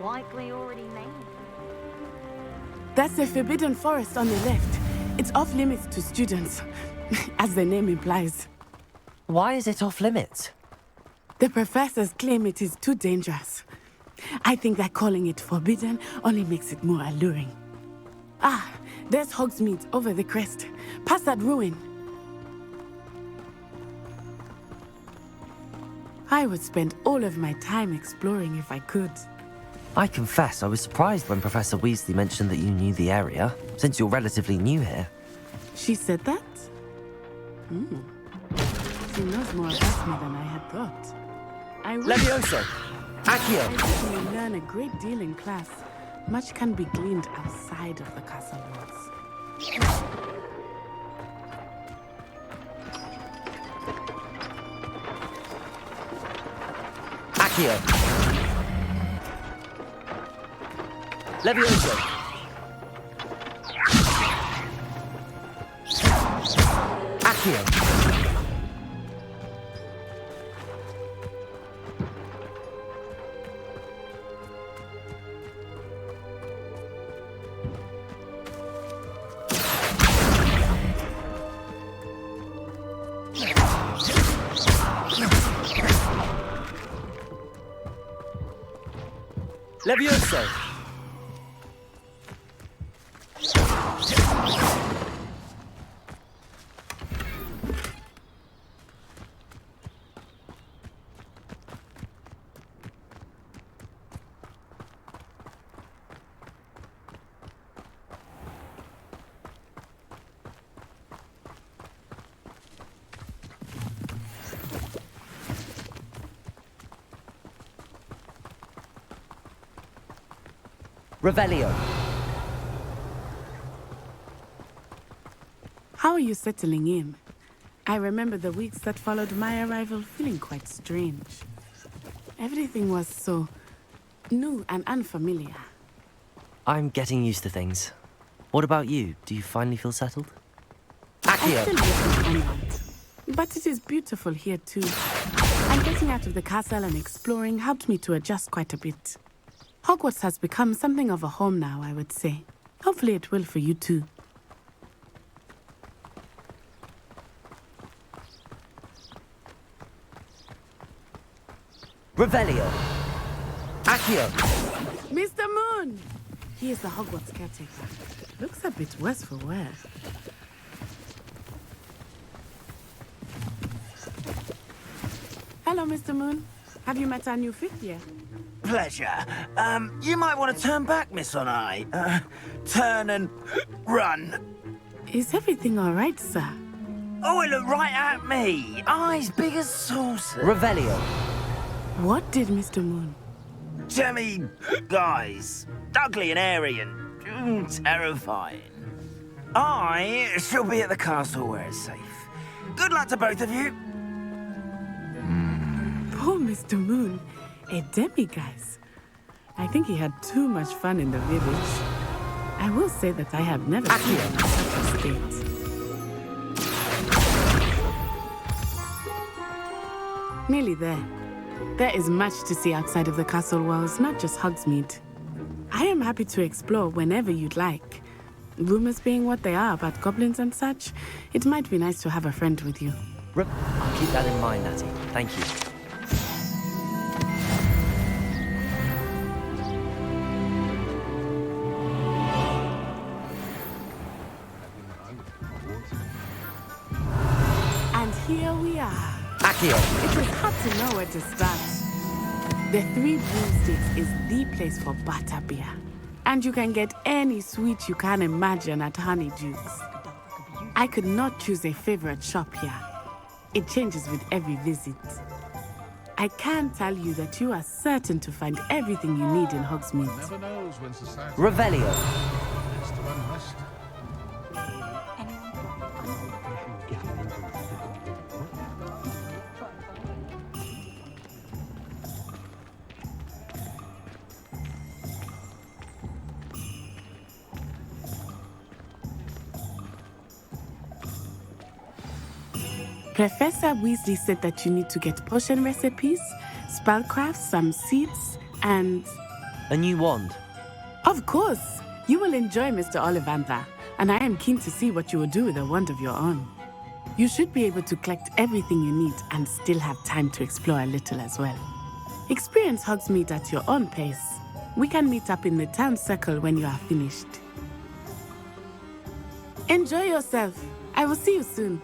Likely already made. That's the Forbidden Forest on the left. It's off limits to students, as the name implies. Why is it off limits? The professors claim it is too dangerous. I think that calling it forbidden only makes it more alluring. Ah, there's Hogsmeade over the crest, past that ruin. I would spend all of my time exploring if I could. I confess I was surprised when Professor Weasley mentioned that you knew the area, since you're relatively new here. She said that? She knows more about me than I had thought. Levioso! Accio! I certainly learn a great deal in class. Much can be gleaned outside of the castle walls. Accio! Levioso! Accio! Levioso! Revelio. How are you settling in? I remember the weeks that followed my arrival feeling quite strange. Everything was so new and unfamiliar. I'm getting used to things. What about you? Do you finally feel settled? I still get on that. But it is beautiful here too. And getting out of the castle and exploring helped me to adjust quite a bit. Hogwarts has become something of a home now, I would say. Hopefully it will for you too. Revelio. Accio. Mr. Moon! He is the Hogwarts caretaker. Looks a bit worse for wear. Hello, Mr. Moon. Have you met our new fifth year? Pleasure. You might want to turn back, Miss Onai. Turn and run. Is everything all right, sir? Oh, it looked right at me. Eyes big as saucers. Revelio. What did Mr. Moon? Jemmy, guys. Ugly and airy and terrifying. I shall be at the castle where it's safe. Good luck to both of you. Poor Mr. Moon. A demiguise. I think he had too much fun in the village. I will say that I have never seen him in such a state. Nearly there. There is much to see outside of the castle walls, not just Hogsmeade. I am happy to explore whenever you'd like. Rumors being what they are about goblins and such, it might be nice to have a friend with you. I'll keep that in mind, Natty. Thank you. And here we are. Accio. It is hard to know where to start. The Three Broomsticks is the place for butterbeer. And you can get any sweet you can imagine at Honeydukes. I could not choose a favorite shop here. It changes with every visit. I can tell you that you are certain to find everything you need in Hogsmeade. Revelio. Professor Weasley said that you need to get potion recipes, spellcrafts, some seeds, and... a new wand. Of course! You will enjoy Mr. Ollivander, and I am keen to see what you will do with a wand of your own. You should be able to collect everything you need and still have time to explore a little as well. Experience Hogsmeade at your own pace. We can meet up in the town circle when you are finished. Enjoy yourself. I will see you soon.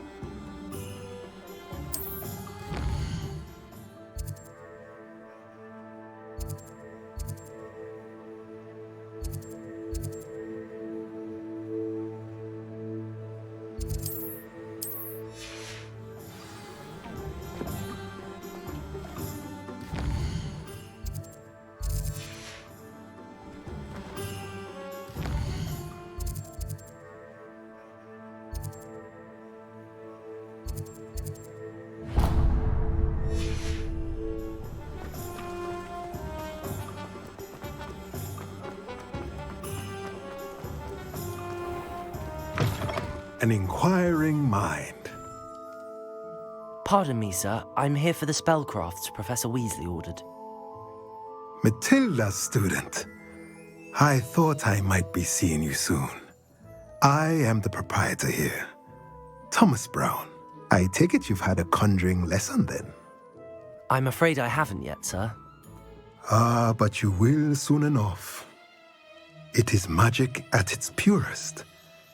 An inquiring mind. Pardon me, sir. I'm here for the spellcrafts Professor Weasley ordered. Matilda's student. I thought I might be seeing you soon. I am the proprietor here, Thomas Brown. I take it you've had a conjuring lesson then? I'm afraid I haven't yet, sir. Ah, but you will soon enough. It is magic at its purest,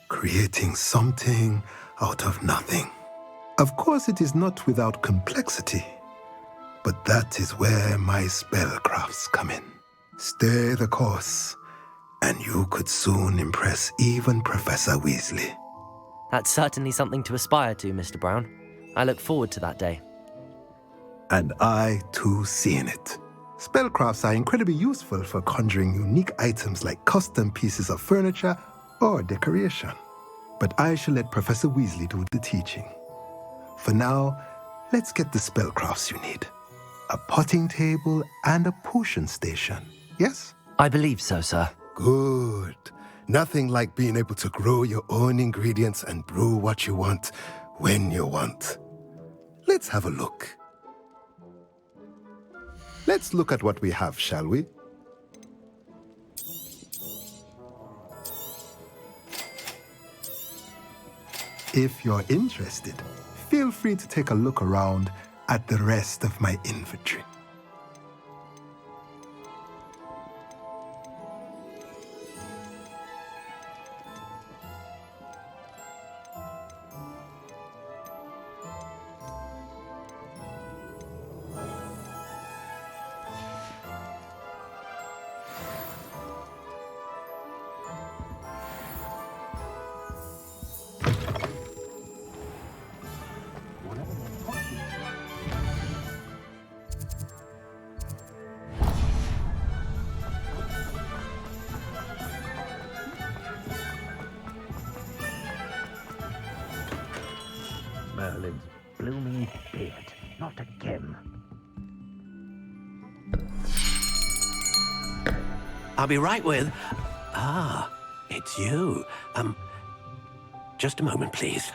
creating something out of nothing. Of course, it is not without complexity, but that is where my spellcrafts come in. Stay the course, and you could soon impress even Professor Weasley. That's certainly something to aspire to, Mr. Brown. I look forward to that day. And I, too, seeing it. Spellcrafts are incredibly useful for conjuring unique items like custom pieces of furniture or decoration. But I shall let Professor Weasley do the teaching. For now, let's get the spellcrafts you need. A potting table and a potion station, yes? I believe so, sir. Good. Nothing like being able to grow your own ingredients and brew what you want when you want. Let's have a look. Let's look at what we have, shall we? If you're interested, feel free to take a look around at the rest of my inventory. Merlin's blooming beard. Not again. I'll be right with... Ah, it's you. Just a moment, please.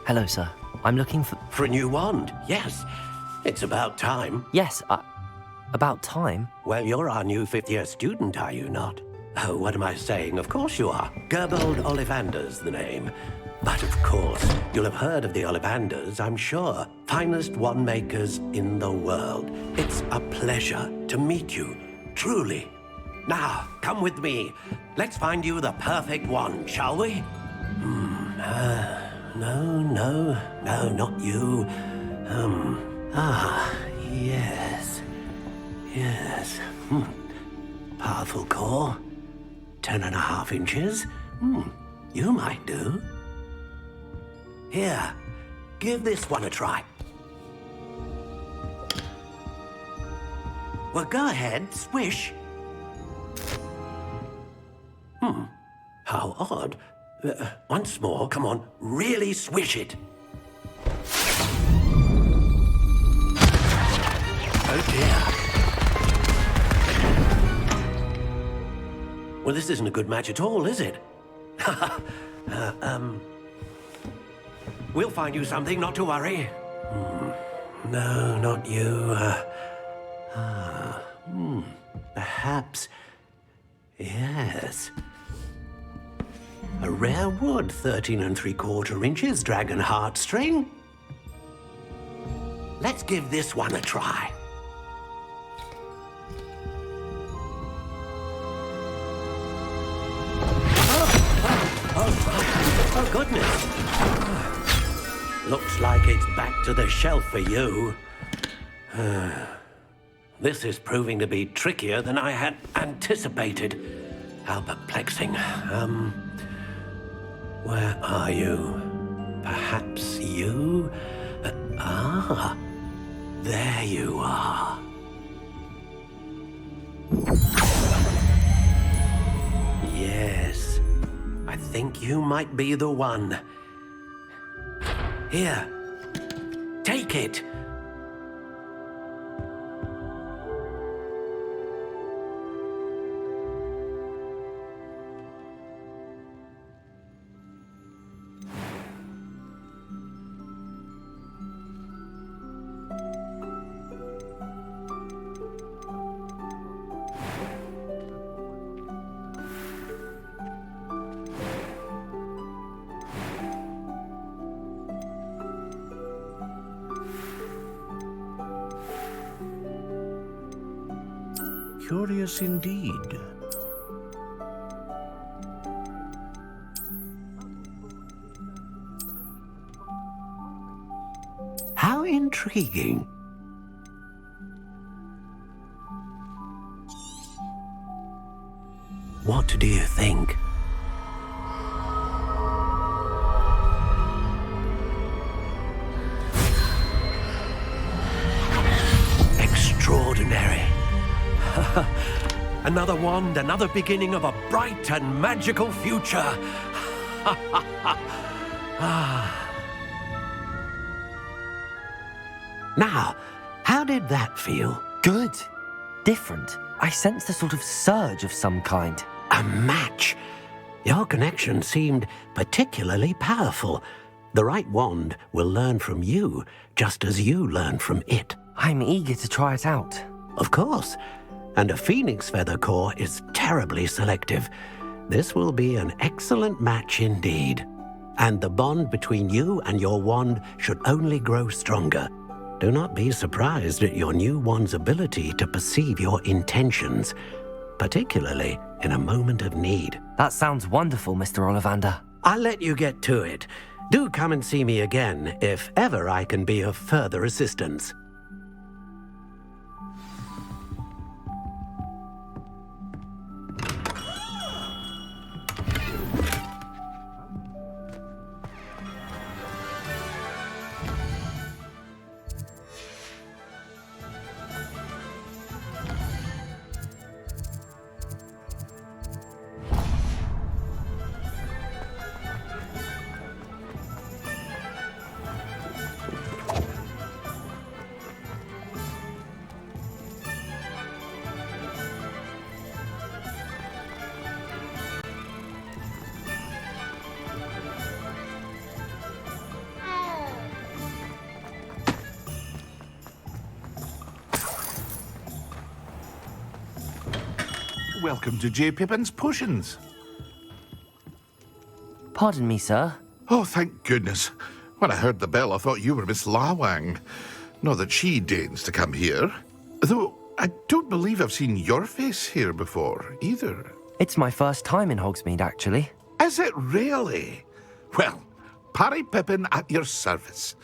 Hello, sir. I'm looking for... For a new wand, yes. It's about time. Yes, about time? Well, you're our new fifth-year student, are you not? Oh, what am I saying? Of course you are. Gerbold Ollivander's the name. But of course, you'll have heard of the Ollivanders, I'm sure. Finest wand makers in the world. It's a pleasure to meet you, truly. Now, come with me. Let's find you the perfect wand, shall we? No, not you. Yes. Powerful core. 10.5 inches. You might do. Here, give this one a try. Well, go ahead, swish. How odd. Once more, come on, really swish it. Oh dear. Well, this isn't a good match at all, is it? We'll find you something, not to worry. No, not you. Perhaps... Yes. A rare wood, 13 3/4 inches, dragon heartstring. Let's give this one a try. Oh, goodness. Looks like it's back to the shelf for you. This is proving to be trickier than I had anticipated. How perplexing. Where are you? Perhaps you? There you are. Yes, I think you might be the one. Here, take it. Curious indeed. How intriguing. What do you think? Extraordinary. Another wand, another beginning of a bright and magical future. Now, how did that feel? Good. Different. I sensed a sort of surge of some kind. A match. Your connection seemed particularly powerful. The right wand will learn from you, just as you learn from it. I'm eager to try it out. Of course. And a phoenix feather core is terribly selective. This will be an excellent match indeed. And the bond between you and your wand should only grow stronger. Do not be surprised at your new wand's ability to perceive your intentions, particularly in a moment of need. That sounds wonderful, Mr. Ollivander. I'll let you get to it. Do come and see me again if ever I can be of further assistance. welcome to J. Pippin's Potions. Pardon me, sir. Oh, thank goodness. When I heard the bell, I thought you were Miss Lawang. Not that she deigns to come here. Though, I don't believe I've seen your face here before, either. It's my first time in Hogsmeade, actually. Is it really? Well, Parry Pippin at your service.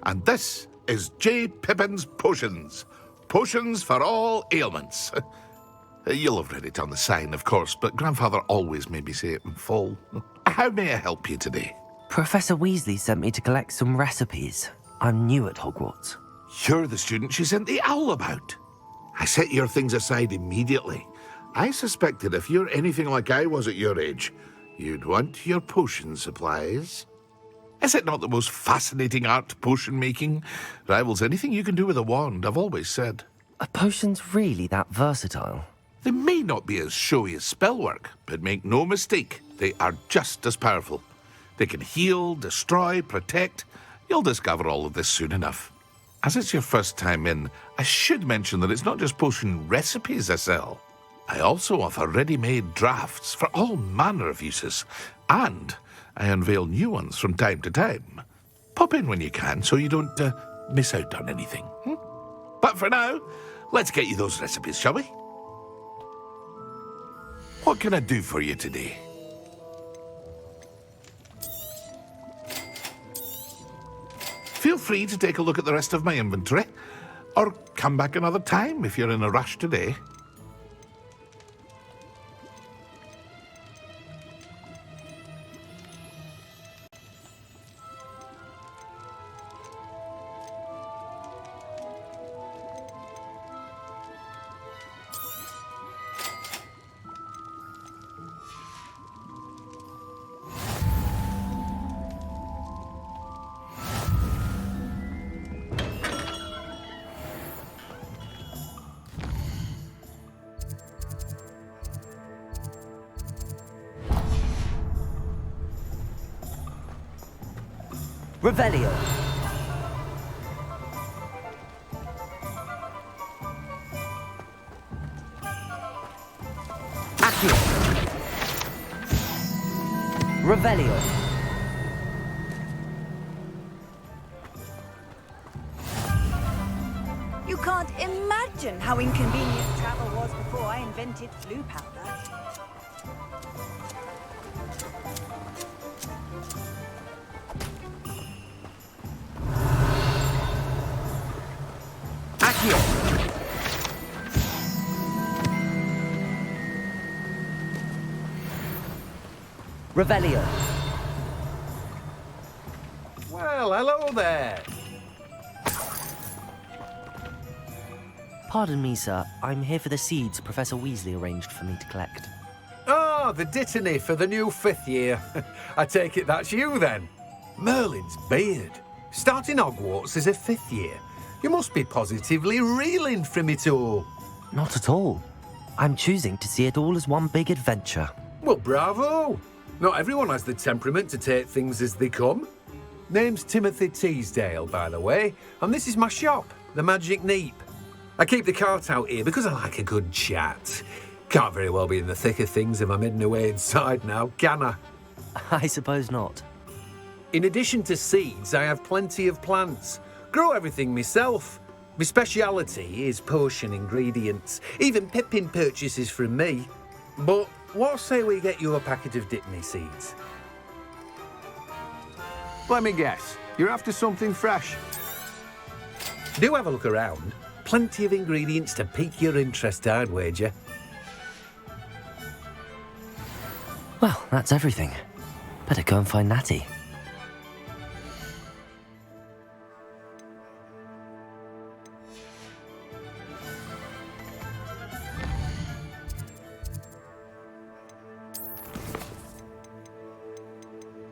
And this is J. Pippin's Potions. Potions for all ailments. You'll have read it on the sign, of course, but Grandfather always made me say it in full. How may I help you today? Professor Weasley sent me to collect some recipes. I'm new at Hogwarts. You're the student she sent the owl about. I set your things aside immediately. I suspected if you're anything like I was at your age, you'd want your potion supplies. Is it not the most fascinating art, potion making? Rivals anything you can do with a wand, I've always said. Are potions really that versatile? They may not be as showy as spellwork, but make no mistake, they are just as powerful. They can heal, destroy, protect. You'll discover all of this soon enough. As it's your first time in, I should mention that it's not just potion recipes I sell. I also offer ready-made drafts for all manner of uses, and I unveil new ones from time to time. Pop in when you can so you don't miss out on anything. But for now, let's get you those recipes, shall we? What can I do for you today? Feel free to take a look at the rest of my inventory, or come back another time if you're in a rush today. Revelio. Accio. Revelio. You can't imagine how inconvenient travel was before I invented flu powder. Revelio. Well, hello there. Pardon me, sir. I'm here for the seeds Professor Weasley arranged for me to collect. Oh, the dittany for the new 5th year. I take it that's you, then. Merlin's beard. Starting Hogwarts as a 5th year. You must be positively reeling from it all. Not at all. I'm choosing to see it all as one big adventure. Well, bravo. Not everyone has the temperament to take things as they come. Name's Timothy Teasdale, by the way, and this is my shop, the Magic Neep. I keep the cart out here because I like a good chat. Can't very well be in the thick of things if I'm hidden away inside now, can I? I suppose not. In addition to seeds, I have plenty of plants. Grow everything myself. My speciality is potion ingredients. Even Pippin purchases from me. But what say we get you a packet of Dittany seeds? Let me guess. You're after something fresh. Do have a look around. Plenty of ingredients to pique your interest, I'd wager. Well, that's everything. Better go and find Natty.